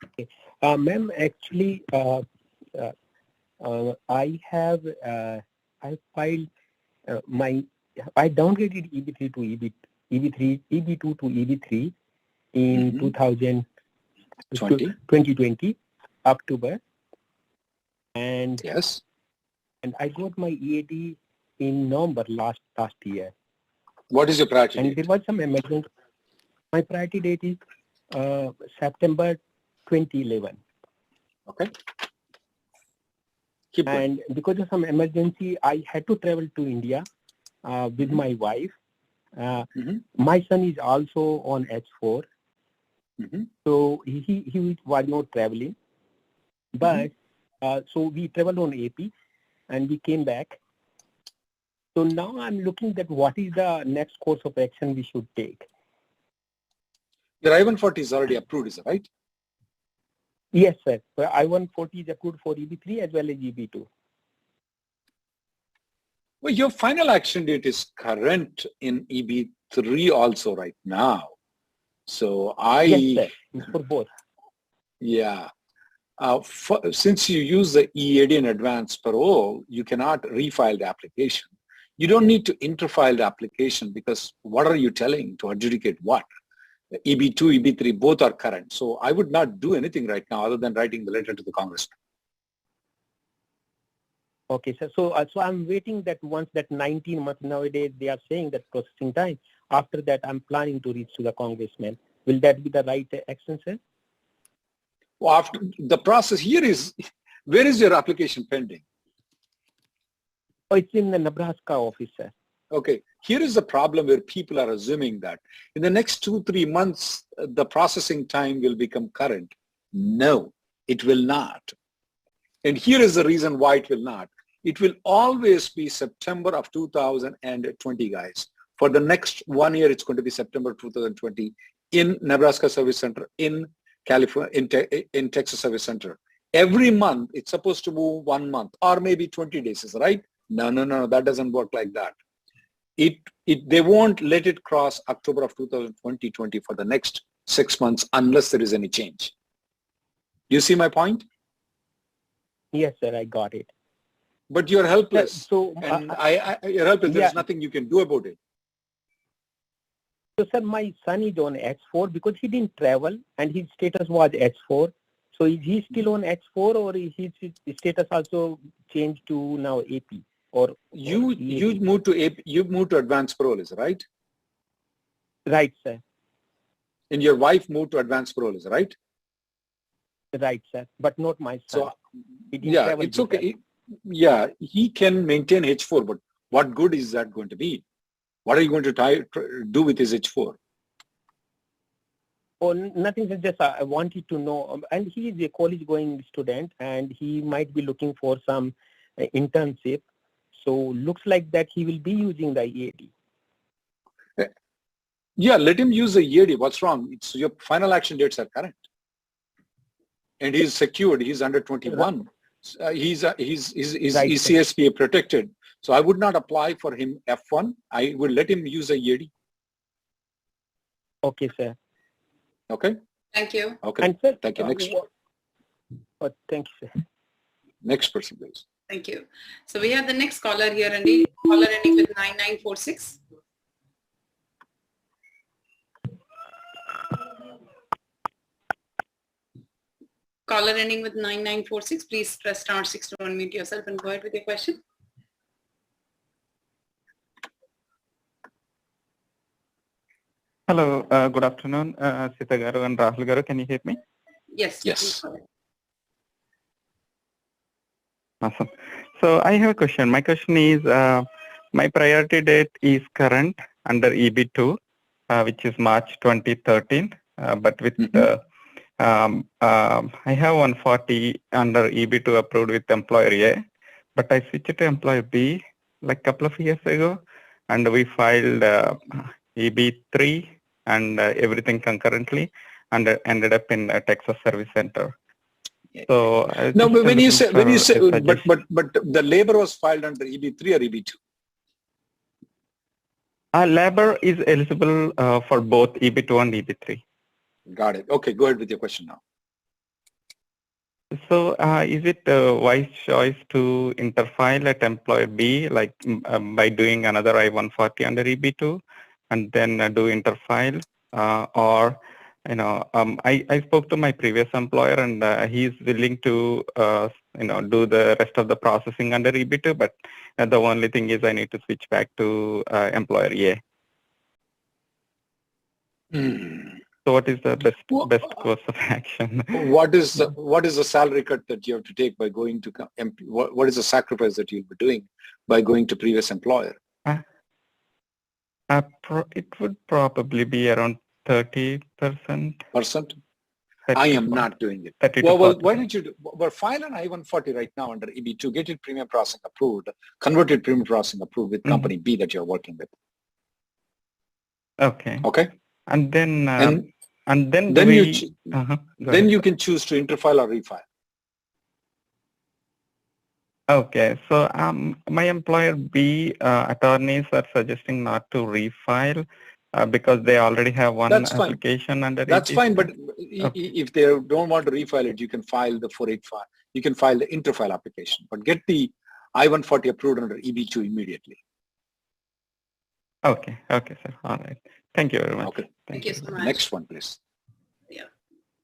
Okay. Ma'am, actually, I filed I downgraded EB3 to EB2 to EB3 in 2020 October, and and I got my EAD in November last year. What is your priority date? And there was some emergency. My priority date is September 2011. Okay. And because of some emergency, I had to travel to India with my wife. My son is also on H4. So he was not traveling. But so we traveled on AP and we came back. So now I'm looking at what is the next course of action we should take. Your I-140 is already approved, is it right? Yes, sir. I-140 is approved for EB3 as well as EB2. Well, your final action date is current in EB3 also right now. So yes, sir. It's for both. Yeah. Since you use the EAD in advance parole, you cannot refile the application. You don't need to interfile the application because what are you telling to adjudicate what? The EB2, EB3, both are current. So I would not do anything right now other than writing the letter to the congressman. Okay, sir. So I'm waiting that once that 19 months nowadays they are saying that processing time. After that, I'm planning to reach to the congressman. Will that be the right action, sir? Well, after the process here is, where is your application pending? Oh, it's in the Nebraska office, sir. Okay, here is the problem where people are assuming that in the next 2-3 months, the processing time will become current. No, it will not. And here is the reason why it will not. It will always be September of 2020, guys. For the next 1 year, it's going to be September 2020 in Nebraska Service Center, in California, in Texas Service Center. Every month, it's supposed to move 1 month or maybe 20 days, right? No, that doesn't work like that. They won't let it cross October of 2020 for the next 6 months unless there is any change. You see my point? Yes, sir, I got it. But you're helpless. So, you're helpless. Yeah. There's nothing you can do about it. So, sir, my son is on H4 because he didn't travel and his status was H4. So is he still on H4 or is his status also changed to now AP? Or you moved to AP, you moved to advanced parole, is right? Right, sir. And your wife moved to advanced parole, is right? Right, sir. But not my son. So He didn't yeah, travel it's with okay. Yeah, he can maintain H4, but what good is that going to be? What are you going to do with his H4? Oh, nothing, sir. Just I wanted to know. And he is a college-going student, and he might be looking for some internship. So looks like that he will be using the EAD. Yeah, let him use the EAD. What's wrong? It's your final action dates are current, and he's secured. He's under 21. He's CSPA protected. So I would not apply for him F1. I would let him use a EAD. Okay, sir. Okay. Thank you. Okay. And sir, thank you. Next. Thank you, sir. Next person, please. Thank you. So we have the next caller here, Andy. Caller ending with 9946. Caller ending with 9946. Please press *6 to unmute yourself and go ahead with your question. Hello, good afternoon, Sita Garu and Rahul Garu. Can you hear me? Yes. Yes. Awesome. So I have a question. My question is, my priority date is current under EB2, which is March 2013. But with I have 140 under EB2 approved with employer A, but I switched to employer B like a couple of years ago, and we filed EB3 and everything concurrently, and ended up in a Texas Service Center. So no, but when you say but the labor was filed under EB3 or EB2? Labor is eligible for both EB2 and EB3. Got it. Okay, go ahead with your question now. So is it a wise choice to interfile at employer B, like by doing another I-140 under EB2 and then do interfile? Or, you know, I spoke to my previous employer and he's willing to, do the rest of the processing under EB2, but the only thing is I need to switch back to employer A. So what is the best course of action? What is the salary cut that you have to take by going to what is the sacrifice that you'll be doing by going to previous employer? It would probably be around 30%. I am not doing it. Well, why don't you file an I-140 right now under EB2, get it premium processing approved, converted premium processing approved with company B that you're working with. Okay. Okay. And then you can choose to interfile or refile. Okay, so my employer B attorneys are suggesting not to refile because they already have one application under it. That's fine, but if they don't want to refile it, you can file the 485. You can file the interfile application, but get the I-140 approved under EB2 immediately. Okay, sir. All right. Thank you very much. Okay. Thank you so much. Next one, please.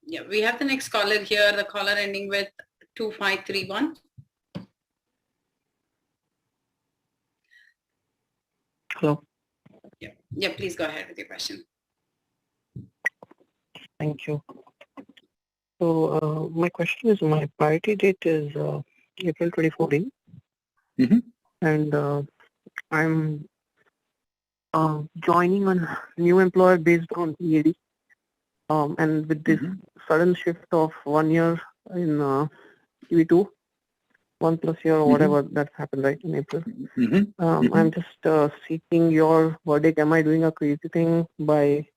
Yeah, we have the next caller here, the caller ending with 2531. Hello. Yeah, please go ahead with your question. Thank you. So my question is, my priority date is April 2014, and I'm joining a new employer based on EAD, and with this sudden shift of 1 year in EB2, 1+ year or whatever that's happened right in April. I'm just seeking your verdict. Am I doing a crazy thing by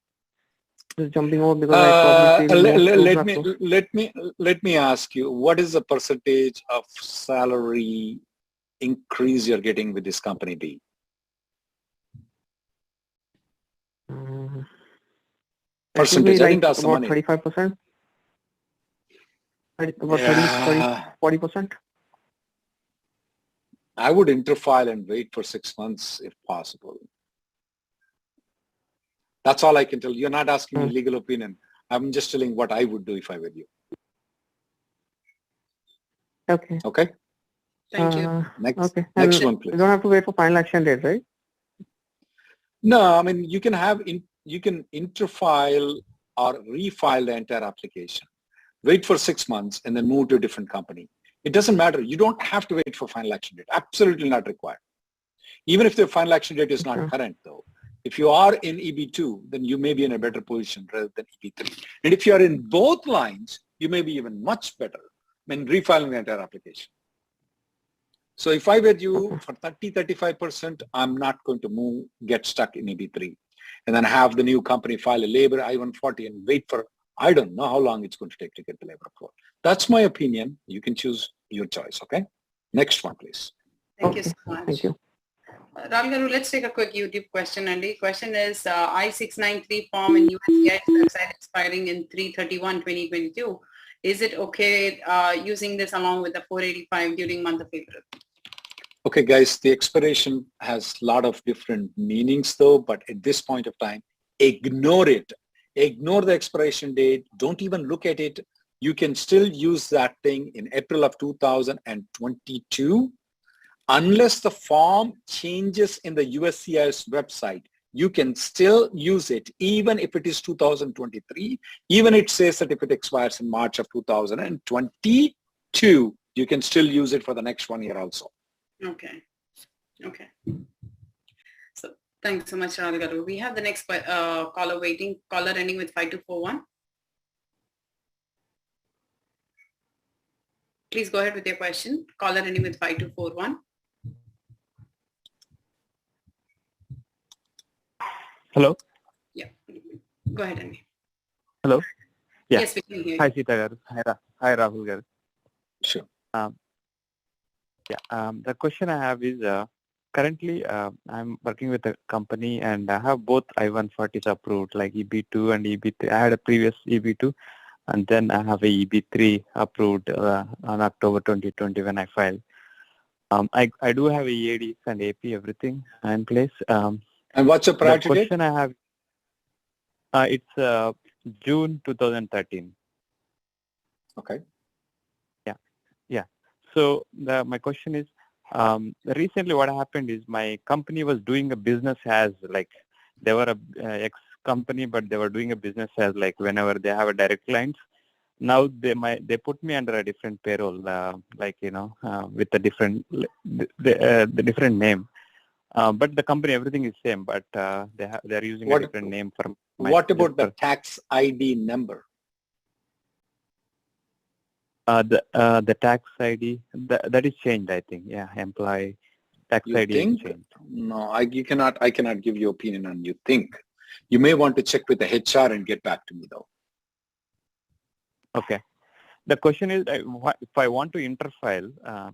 just jumping over because I probably feel let me ask you, what is the percentage of salary increase you're getting with this company B? Percentage, I think that's the money. 35%. About 40%. I would interfile and wait for 6 months if possible. That's all I can tell you. You're not asking me legal opinion. I'm just telling what I would do if I were you. Okay. Okay? Thank you. Next one, please. You don't have to wait for final action date, right? No, I mean, you can interfile or refile the entire application. Wait for 6 months and then move to a different company. It doesn't matter. You don't have to wait for final action date. Absolutely not required. Even if the final action date is not current, though. If you are in EB2, then you may be in a better position rather than EB3. And if you are in both lines, you may be even much better in refiling the entire application. So if I were you for 35%, I'm not going to get stuck in EB3 and then have the new company file a labor I-140 and wait for, I don't know how long it's going to take to get the labor code. That's my opinion. You can choose your choice, okay? Next one, please. Thank you so much. Thank you. Rahul Garu, let's take a quick YouTube question. And the question is, I-693 form in USCIS website expiring in 3/31/2022. Is it okay using this along with the 485 during month of April? Okay, guys, the expiration has a lot of different meanings though, but at this point of time, ignore it. Ignore the expiration date. Don't even look at it. You can still use that thing in April of 2022. Unless the form changes in the USCIS website, you can still use it even if it is 2023. Even it says that if it expires in March of 2022, you can still use it for the next 1 year also. Okay. Okay. So thanks so much, Rahul Garu. We have the next caller waiting, caller ending with 5241. Please go ahead with your question. Caller ending with 5241. Hello. Yeah. Go ahead, Andy. Hello. Yeah. Yes, we can hear you. Hi, Sita Garu. Hi, Rahul Garu. Sure. The question I have is, currently I'm working with a company and I have both I-140s approved, like EB2 and EB3. I had a previous EB2 and then I have a EB3 approved on October 2020 when I filed. I do have a EADs and AP, everything in place. And what's your priority date? The question I have, it's June 2013. Okay. Yeah. So my question is, recently what happened is my company was doing a business as like, they were a ex-company, but they were doing a business as like whenever they have a direct clients. Now they put me under a different payroll, like, you know, with a different, the different name. But the company, everything is same, but they're using a different name for my. What about the tax ID number? The tax ID that is changed, I think. Yeah, employee tax ID is changed. No, I cannot give you opinion on you think. You may want to check with the HR and get back to me though. Okay. The question is, if I want to interfile,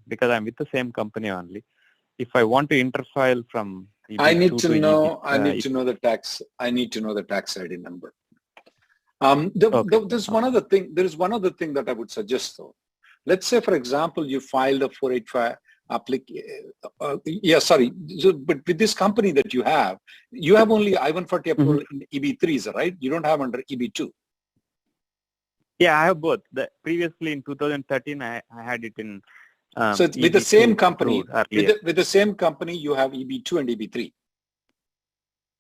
because I'm with the same company only, if I want to interfile from EB2 I need to know the tax ID number. There's one other thing. There is one other thing that I would suggest though. Let's say, for example, you filed a 485 application. But with this company that you have only I-140 approval in EB3s, right? You don't have under EB2. Yeah, I have both. Previously in 2013, I had it in. So it's with the same company. With the same company, you have EB2 and EB3.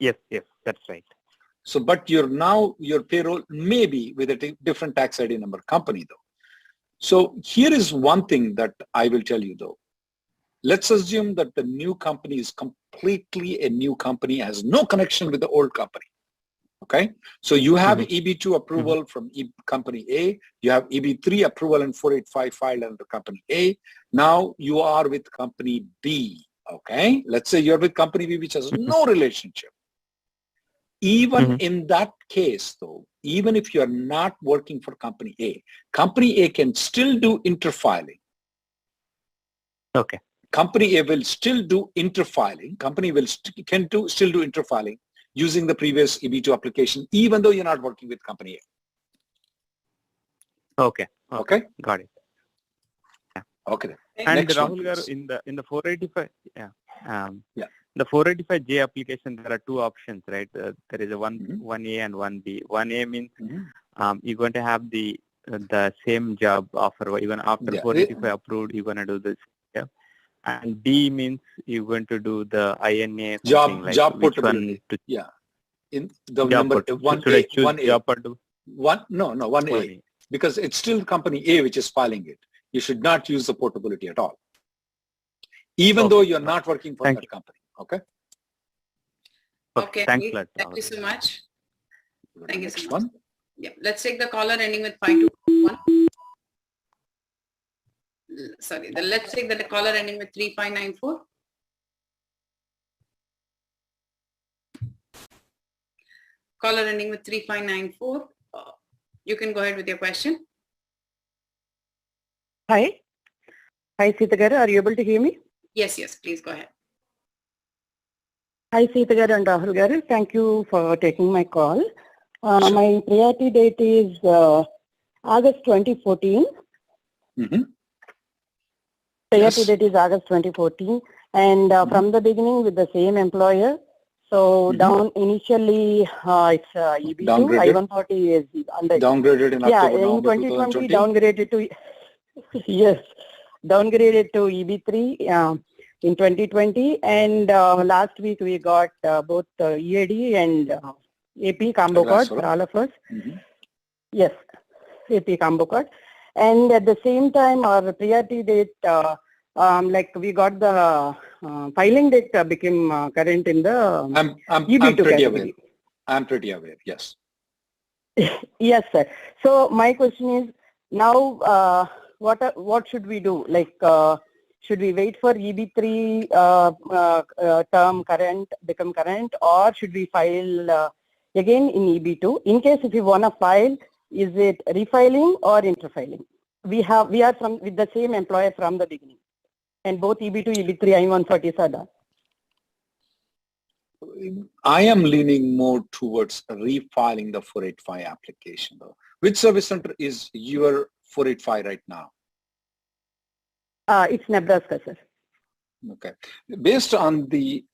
Yes, that's right. So, but your payroll may be with a different tax ID number company though. So here is one thing that I will tell you though. Let's assume that the new company is completely a new company, has no connection with the old company. Okay, so you have EB2 approval from company A, you have EB3 approval and 485 filed under company A. Now you are with company B. Okay, let's say you're with company B, which has no relationship. Even in that case though, even if you're not working for company A can still do interfiling. Okay. Company A will still do interfiling. Company will still do interfiling using the previous EB2 application, even though you're not working with company A. Okay. Got it. Yeah. Okay. Then. And Next Rahul one, garu, in the 485, the 485J application, there are two options, right? There is a 1A and 1B. 1A means you're going to have the same job offer even after 485 approved. You're going to do this. Yeah. And B means you're going to do the INA job portability. In the number 1A, 1A. 1A. Because it's still company A which is filing it. You should not use the portability at all. Even though you're not working for that company. Okay. Okay. Thanks a lot. Thank you so much. Thank you so much. One. Yeah. Let's take the caller ending with 5221. Sorry, let's take the caller ending with 3594. Caller ending with 3594. You can go ahead with your question. Hi, Seetha garu. Are you able to hear me? Yes, please go ahead. Hi, Seetha garu and Rahul garu. Thank you for taking my call. My priority date is August 2014. Priority date is August 2014, and from the beginning with the same employer. So initially it's EB2, I-140 is under downgraded in October, in 2020 downgraded to downgraded to EB3 in 2020, and last week we got both EAD and AP combo card for all of us. Yes, AP combo card. And at the same time, our priority date, like we got the filing date became current in the EB2 category. I'm pretty aware, yes. Yes, sir. So my question is now, what should we do? Like, should we wait for EB3 term become current, or should we file again in EB2? In case if you want to file, is it refiling or interfiling? We are with the same employer from the beginning, and both EB2, EB3, I-140s are done. I am leaning more towards refiling the 485 application though. Which service center is your 485 right now? It's Nebraska, sir. Okay. Based on the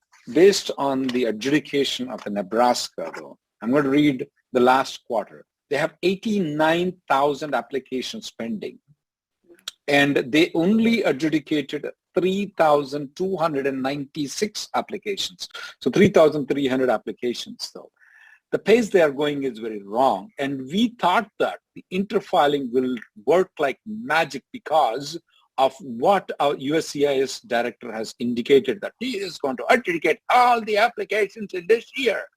adjudication of the Nebraska though, I'm going to read the last quarter. They have 89,000 applications pending, and they only adjudicated 3,296 applications. So 3,300 applications though. The pace they are going is very wrong. And we thought that the interfiling will work like magic because of what our USCIS director has indicated, that he is going to adjudicate all the applications in this year.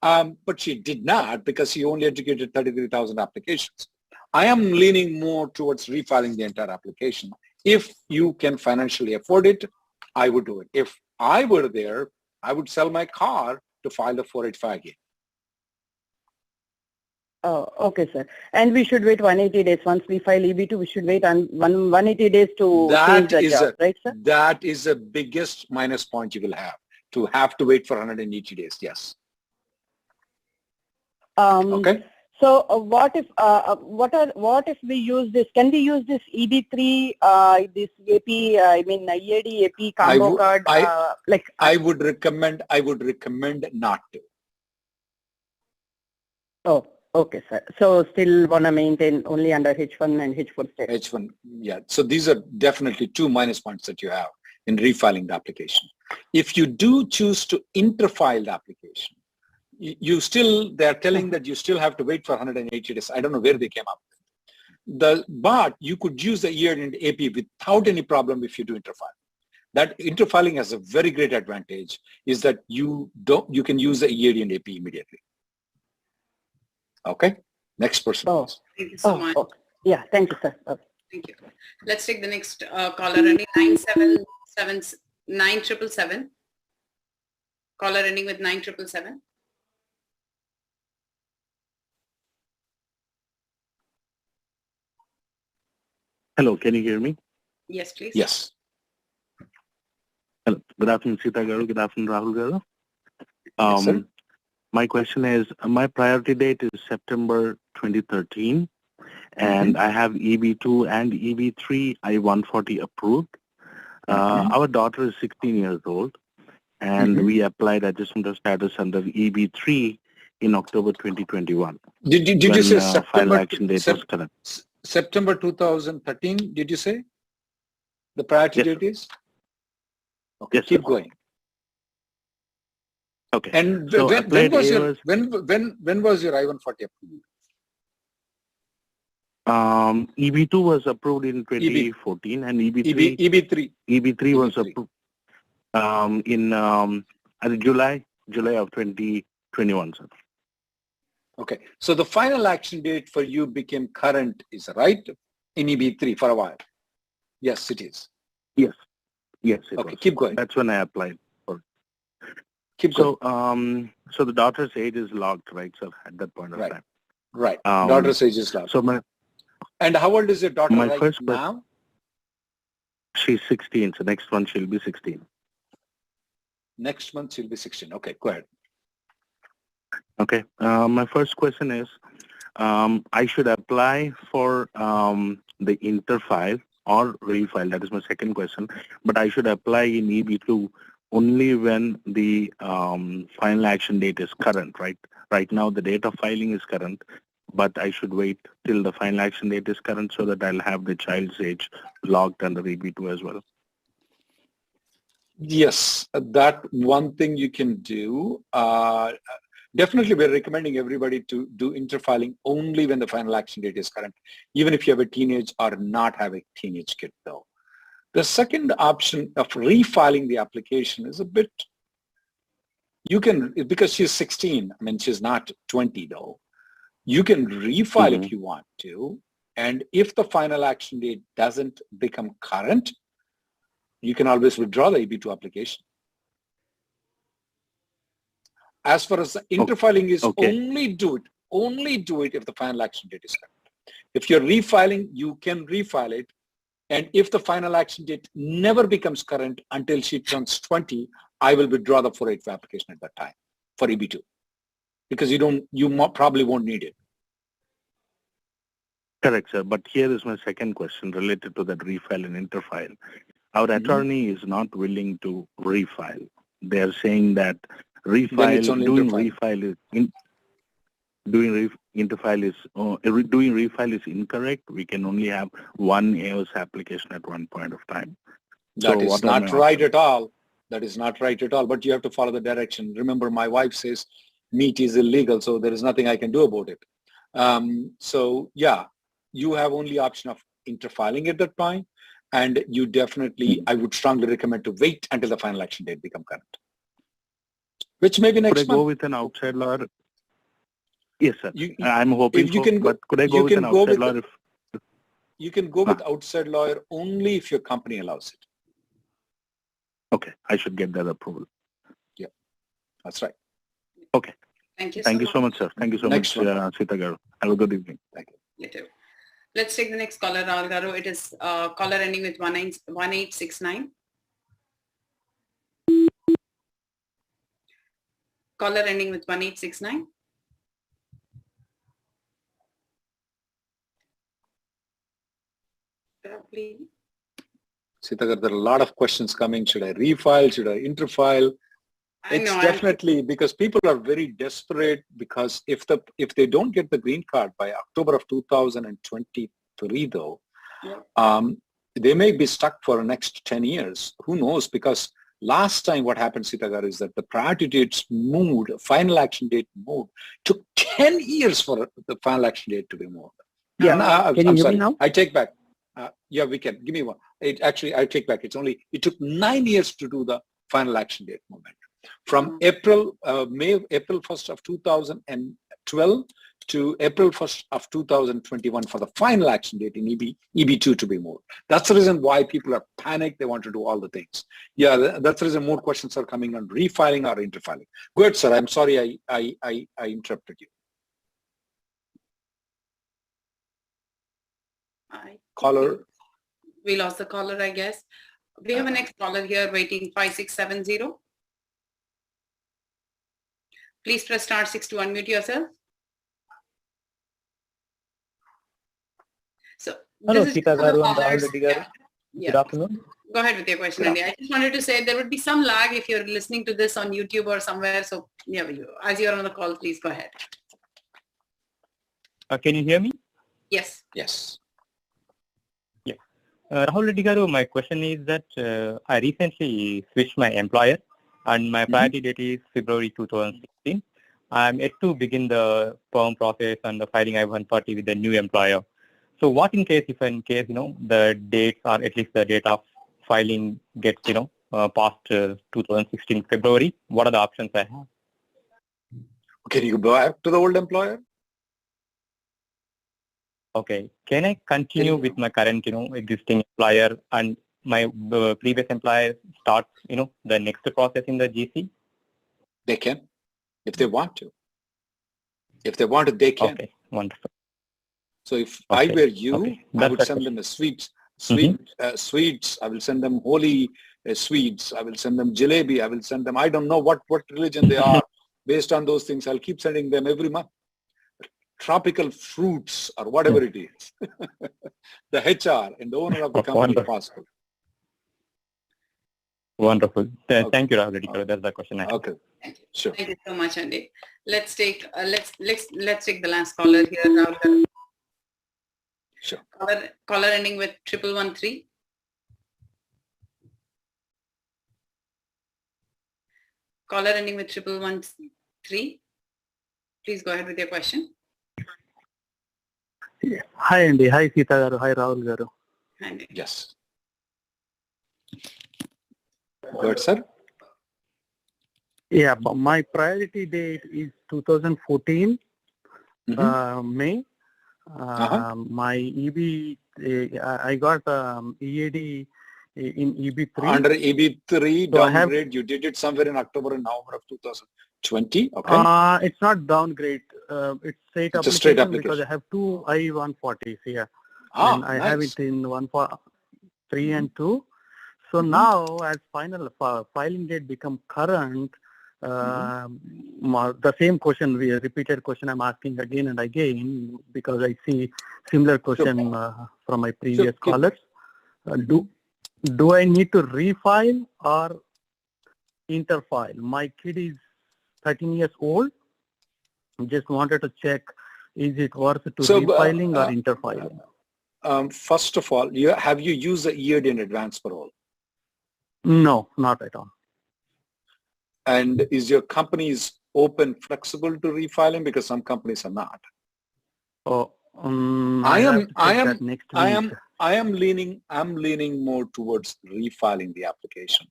But she did not, because she only educated 33,000 applications. I am leaning more towards refiling the entire application. If you can financially afford it, I would do it. If I were there, I would sell my car to file the 485 again. Oh, okay, sir. And we should wait 180 days. Once we file EB2, we should wait on 180 days to change the job, right, sir? That is the biggest minus point you will have to wait for 180 days, yes. Okay. So what if we use this? Can we use this EB3, this AP, EAD AP combo card? I would recommend not to. Oh, okay, sir. So still want to maintain only under H1 and H4 status. H1, yeah. So these are definitely two minus points that you have in refiling the application. If you do choose to interfile the application, they're telling that you still have to wait for 180 days. I don't know where they came up with. But you could use the year-end AP without any problem if you do interfile. That interfiling has a very great advantage is that you can use the year-end AP immediately. Okay, next person. Thank you so much. Yeah, thank you, sir. Thank you. Let's take the next caller ending 9777. Caller ending with 9777. Hello, can you hear me? Yes, please. Yes. Hello. Good afternoon, Sita Garu. Good afternoon, Rahul Garu. Yes, sir. My question is, my priority date is September 2013, and I have EB2 and EB3 I-140 approved. Our daughter is 16 years old, and we applied adjustment of status under EB3 in October 2021. Did you say final action date was correct? September 2013, did you say? The priority date is? Okay, yes, keep sir. going. Okay. And so when was your I-140 approved? EB2 was approved in 2014, and EB3 was approved in July of 2021, sir. Okay, so the final action date for you became current, is right? In EB3 for a while. Yes, it is. Yes. Yes, it okay, was. Keep going. That's when I applied for it. Keep going. So the daughter's age is locked, right, sir, at that point of time? Right. Daughter's age is locked. And how old is your daughter right now? She's 16, so next month she'll be 16. Next month she'll be 16. Okay, go ahead. Okay. My first question is, I should apply for the interfile or refile. That is my second question. But I should apply in EB2 only when the final action date is current, right? Right now, the date of filing is current, but I should wait till the final action date is current so that I'll have the child's age logged under EB2 as well. Yes, that one thing you can do. Definitely, we're recommending everybody to do interfiling only when the final action date is current, even if you have a teenage or not have a teenage kid, though. The second option of refiling the application is a bit, you can, because she's 16, I mean, she's not 20, though. You can refile if you want to, and if the final action date doesn't become current, you can always withdraw the EB2 application. As far as interfiling is, only do it if the final action date is current. If you're refiling, you can refile it. And if the final action date never becomes current until she turns 20, I will withdraw the 485 application at that time for EB2 because you probably won't need it. Correct, sir. But here is my second question related to that refile and interfile. Our attorney is not willing to refile. They are saying that refile, doing refile is incorrect. We can only have one AOS application at one point of time. That is not right at all. That is not right at all. But you have to follow the direction. Remember, my wife says meat is illegal, so there is nothing I can do about it. So yeah, you have only option of interfiling at that point, and you definitely, I would strongly recommend to wait until the final action date become current. Which may be next month. Could I go with an outside lawyer? Yes, sir. I'm hoping but could I go with an outside lawyer? You can go with outside lawyer only if your company allows it. Okay, I should get that approval. Yeah, that's right. Okay. Thank you. Thank you so much, sir. Thank you so much, Sita Garu. Have a good evening. Thank you. You too. Let's take the next caller, Rahul Garu. It is caller ending with 1869. Caller ending with 1869. Please. Sitagar, there are a lot of questions coming. Should I refile? Should I interfile? It's definitely because people are very desperate because if they don't get the green card by October of 2023, though, they may be stuck for the next 10 years. Who knows? Because Last time what happened, Sitagar, is that the priority dates moved, final action date moved, took 10 years for the final action date to be moved. Yeah, can you hear sorry. me now? I take back. Yeah, we can. Give me one. I take back. It took 9 years to do the final action date movement. From April 1st of 2012 to April 1st of 2021 for the final action date in EB2 to be moved. That's the reason why people are panicked. They want to do all the things. Yeah, that's the reason more questions are coming on refiling or interfiling. Go ahead, sir. I'm sorry I interrupted you. Caller. We lost the caller, I guess. We have a next caller here waiting, 5670. Please press *6 to unmute yourself. So, hello, Sita Garu and Rahul Reddy Garu. Good afternoon. Go ahead with your question, Andy. I just wanted to say there would be some lag if you're listening to this on YouTube or somewhere. So, yeah, as you're on the call, please go ahead. Can you hear me? Yes. Yes. Yeah. Rahul Reddy Garu, my question is that I recently switched my employer and my priority date is February 2016. I'm yet to begin the perm process and the filing I-140 with the new employer. So what in case, the dates or at least the date of filing gets, past 2016 February, what are the options I have? Can you go back to the old employer? Okay. Can I continue with my current, existing employer and my previous employer start, the next process in the GC? They can, if they want to. If they want to, they can. Okay, wonderful. So if I were you, I would send them a sweets. I will send them holy sweets. I will send them jalebi. I will send them, I don't know what religion they are. Based on those things, I'll keep sending them every month. Tropical fruits or whatever it is. The HR and the owner of the company if possible. Wonderful. Thank you, Rahul Reddy. That's the question I have. Okay. Sure. Thank you so much, Andy. Let's take the last caller here, Rahul. Sure. Caller ending with 1113. Caller ending with 1113. Please go ahead with your question. Hi, Andy. Hi, Sita Garu. Hi, Rahul Garu. Hi, Andy. Yes. Good, sir. Yeah, but my priority date is 2014, May. My EB, I got EAD in EB3. Under EB3 downgrade, you did it somewhere in October and November of 2020. Okay. It's not downgrade. It's a straight application because I have two I-140s here. And I have it in 143 and 2. So now, as final filing date become current, the same question, repeated question I'm asking again and again because I see similar question from my previous callers. Do I need to refile or interfile? My kid is 13 years old. Just wanted to check, is it worth to refiling or interfiling? First of all, have you used the EAD in advance parole? No, not at all. And is your companies open, flexible to refiling? Because some companies are not. I'm leaning more towards refiling the application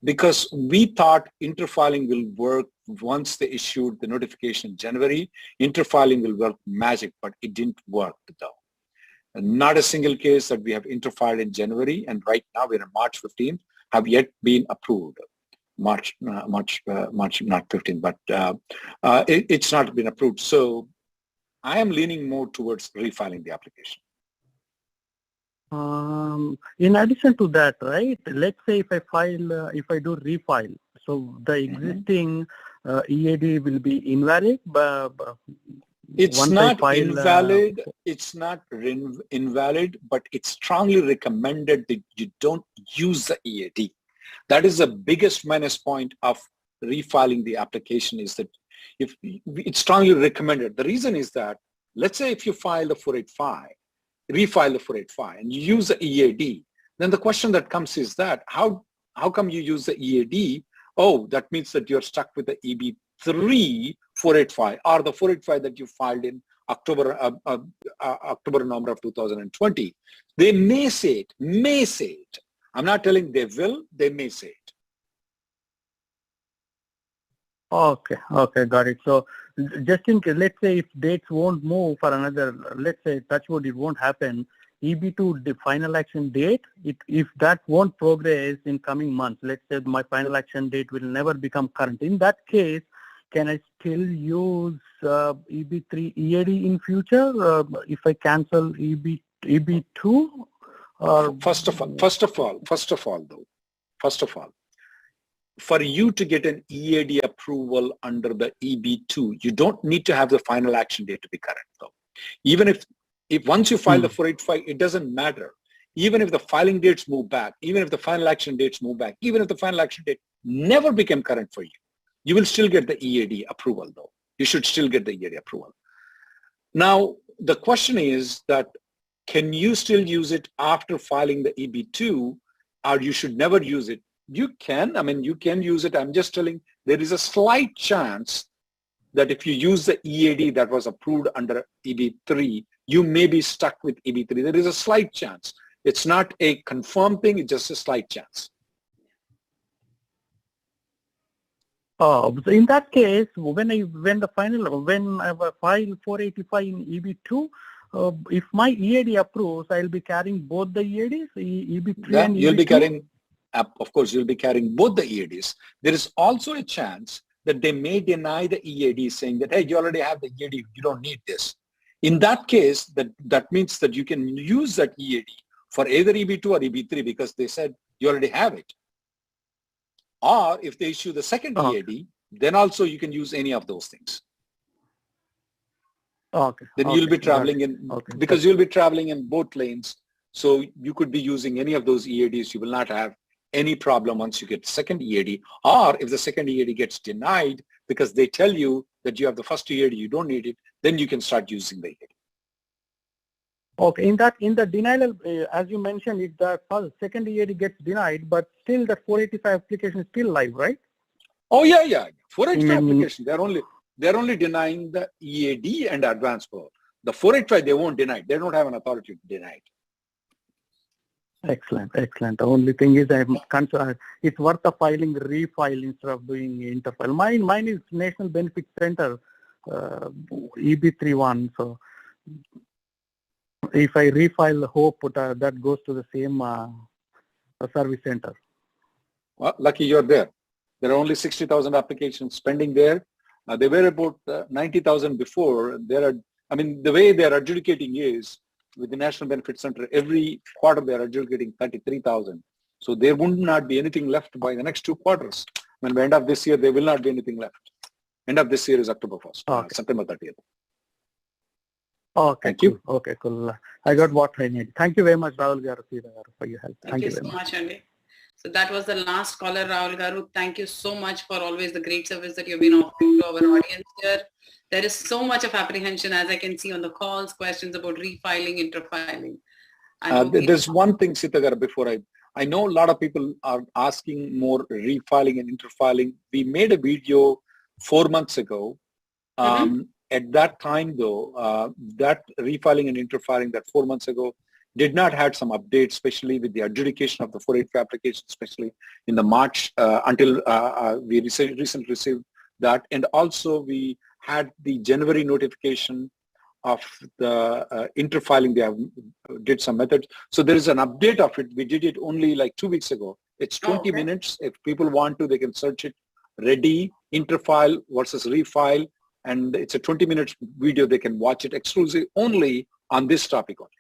because we thought interfiling will work once they issued the notification in January. Interfiling will work magic, but it didn't work though. Not a single case that we have interfiled in January, and right now we're on March 15th, have yet been approved. March not 15, but it's not been approved. So I am leaning more towards refiling the application. In addition to that, right? Let's say if I do refile, so the existing EAD will be invalid. It's not invalid. It's not invalid, but it's strongly recommended that you don't use the EAD. That is the biggest minus point of refiling the application is that if it's strongly recommended. The reason is that, let's say if you file the 485, refile the 485 and you use the EAD, then the question that comes is that how how come you use the EAD? Oh, that means that you're stuck with the EB3 485 or the 485 that you filed in October, November of 2020. They may say it. I'm not telling they will, they may say it. Okay, got it. So just in case, let's say if dates won't move for another, let's say touch wood, it won't happen, EB2, the final action date, if that won't progress in coming months, let's say my final action date will never become current. In that case, can I still use EB3 EAD in future if I cancel EB2? Or First of all, for you to get an EAD approval under the EB2, you don't need to have the final action date to be current though. Even if once you file the 485, it doesn't matter. Even if the filing dates move back, even if the final action dates move back, even if the final action date never became current for you, you will still get the EAD approval though. You should still get the EAD approval. Now, the question is that can you still use it after filing the EB2, or you should never use it? You can, you can use it. I'm just telling there is a slight chance that if you use the EAD that was approved under EB3, you may be stuck with EB3. There is a slight chance. It's not a confirmed thing, it's just a slight chance. Oh, so in that case, when I file 485 in EB2, if my EAD approves, I'll be carrying both the EADs, EB3 and EB2? You'll be carrying, of course, you'll be carrying both the EADs. There is also a chance that they may deny the EAD saying that, hey, you already have the EAD, you don't need this. In that case, that means that you can use that EAD for either EB2 or EB3 because they said you already have it. Or if they issue the second EAD, then also you can use any of those things. Okay. Then you'll be traveling because you'll be traveling in both lanes. So you could be using any of those EADs. You will not have any problem once you get second EAD. Or if the second EAD gets denied because they tell you that you have the first EAD, you don't need it, then you can start using the EAD. Okay, in the denial, as you mentioned, if the second EAD gets denied, but still the 485 application is still live, right? Oh yeah. 485 application, they're only denying the EAD and advance parole. The 485 they won't deny. They don't have an authority to deny it. Excellent. The only thing is I'm concerned it's worth the filing refile instead of doing interfile. Mine is National Benefit Center EB31. So if I refile hope that goes to the same service center. Well, lucky you're there. There are only 60,000 applications pending there. They were about 90,000 before. The way they are adjudicating is with the National Benefit Center, every quarter they are adjudicating 33,000. So there would not be anything left by the next 2 quarters. By the end of this year, there will not be anything left. End of this year is October 1st, September 30th. Okay, thank you. Okay, cool. I got what I need. Thank you very much, Rahul Garu, for your help. Thank you so much, Andy. So that was the last caller, Rahul Garu. Thank you so much for always the great service that you've been offering to our audience here. There is so much of apprehension, as I can see on the calls, questions about refiling, interfiling. There's one thing, Sitagara, before I know a lot of people are asking more refiling and interfiling. We made a video 4 months ago. At that time, though, that refiling and interfiling that 4 months ago did not have some updates, especially with the adjudication of the 485 application, especially in the March until we recently received that. And also we had the January notification of the interfiling. They did some methods. So there is an update of it. We did it only like 2 weeks ago. It's 20 minutes. If people want to, they can search it. Ready, interfile versus refile. And it's a 20-minute video. They can watch it exclusively only on this topic only.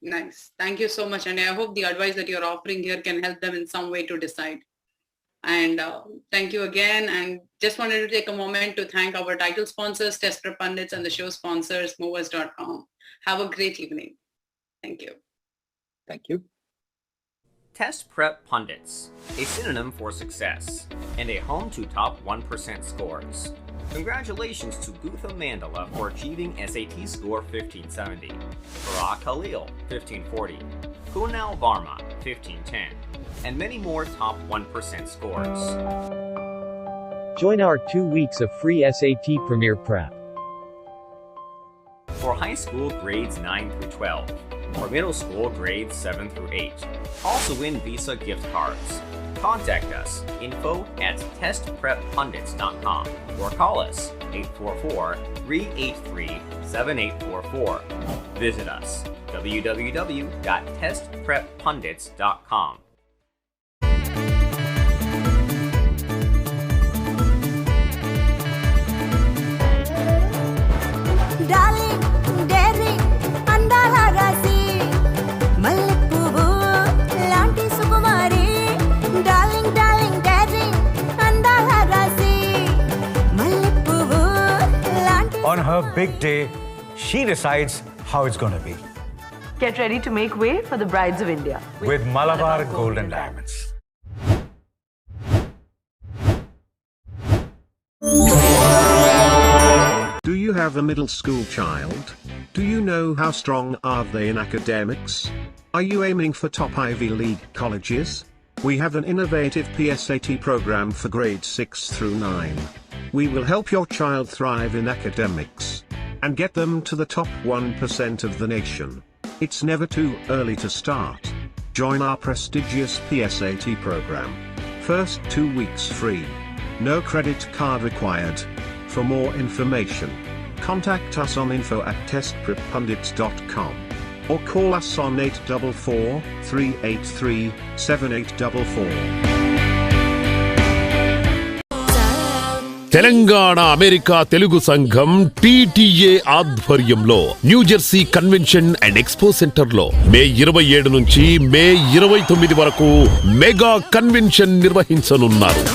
Nice. Thank you so much. And I hope the advice that you're offering here can help them in some way to decide. And thank you again. And just wanted to take a moment to thank our title sponsors, Test Prep Pundits, and the show sponsors, movers.com. Have a great evening. Thank you. Thank you. Test Prep Pundits, a synonym for success, and a home to top 1% scores. Congratulations to Gutha Mandala for achieving SAT score 1570, Farah Khalil 1540, Kunal Varma 1510, and many more top 1% scores. Join our 2 weeks of free SAT Premier Prep. For high school grades 9 through 12, or middle school grades 7 through 8. Also win Visa gift cards. Contact us, info@testpreppundits.com, or call us 844-383-7844. Visit us, www.testpreppundits.com. Darling, daring, andala rasi, malippuvu, lanti sukumari. Darling, darling, daring, andala rasi, malippuvu, lanti. On her big day, she decides how it's going to be. Get ready to make way for the brides of India. With Malabar Gold and Diamonds. Do you have a middle school child? Do you know how strong are they in academics? Are you aiming for top Ivy League colleges? We have an innovative PSAT program for grades 6 through 9. We will help your child thrive in academics and get them to the top 1% of the nation. It's never too early to start. Join our prestigious PSAT program. First 2 weeks free. No credit card required. For more information, contact us on info@testpreppundits.com or call us on 844-383-7844. Telangana America Telugu సంఘం TTA ఆధ్వర్యంలో New Jersey convention and expo centre లో మే 27 నుంచి మే 29 వరకు mega convention నిర్వహించనున్నారు.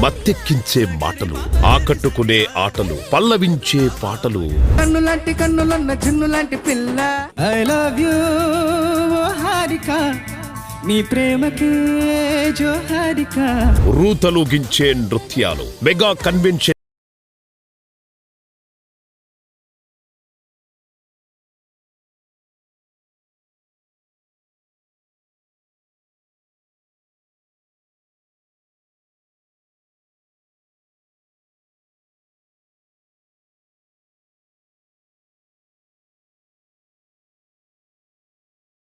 మత్తెక్కించే మాటలు, ఆకట్టుకునే ఆటలు, పల్లవించే పాటలు, కన్నులాంటి కన్నులన్న చిన్నులాంటి పిల్ల ఐ లవ్ యూ హారిక నీ ప్రేమకే జోహారిక, రూతలుగించే నృత్యాలు, మెగా కన్వెన్షన్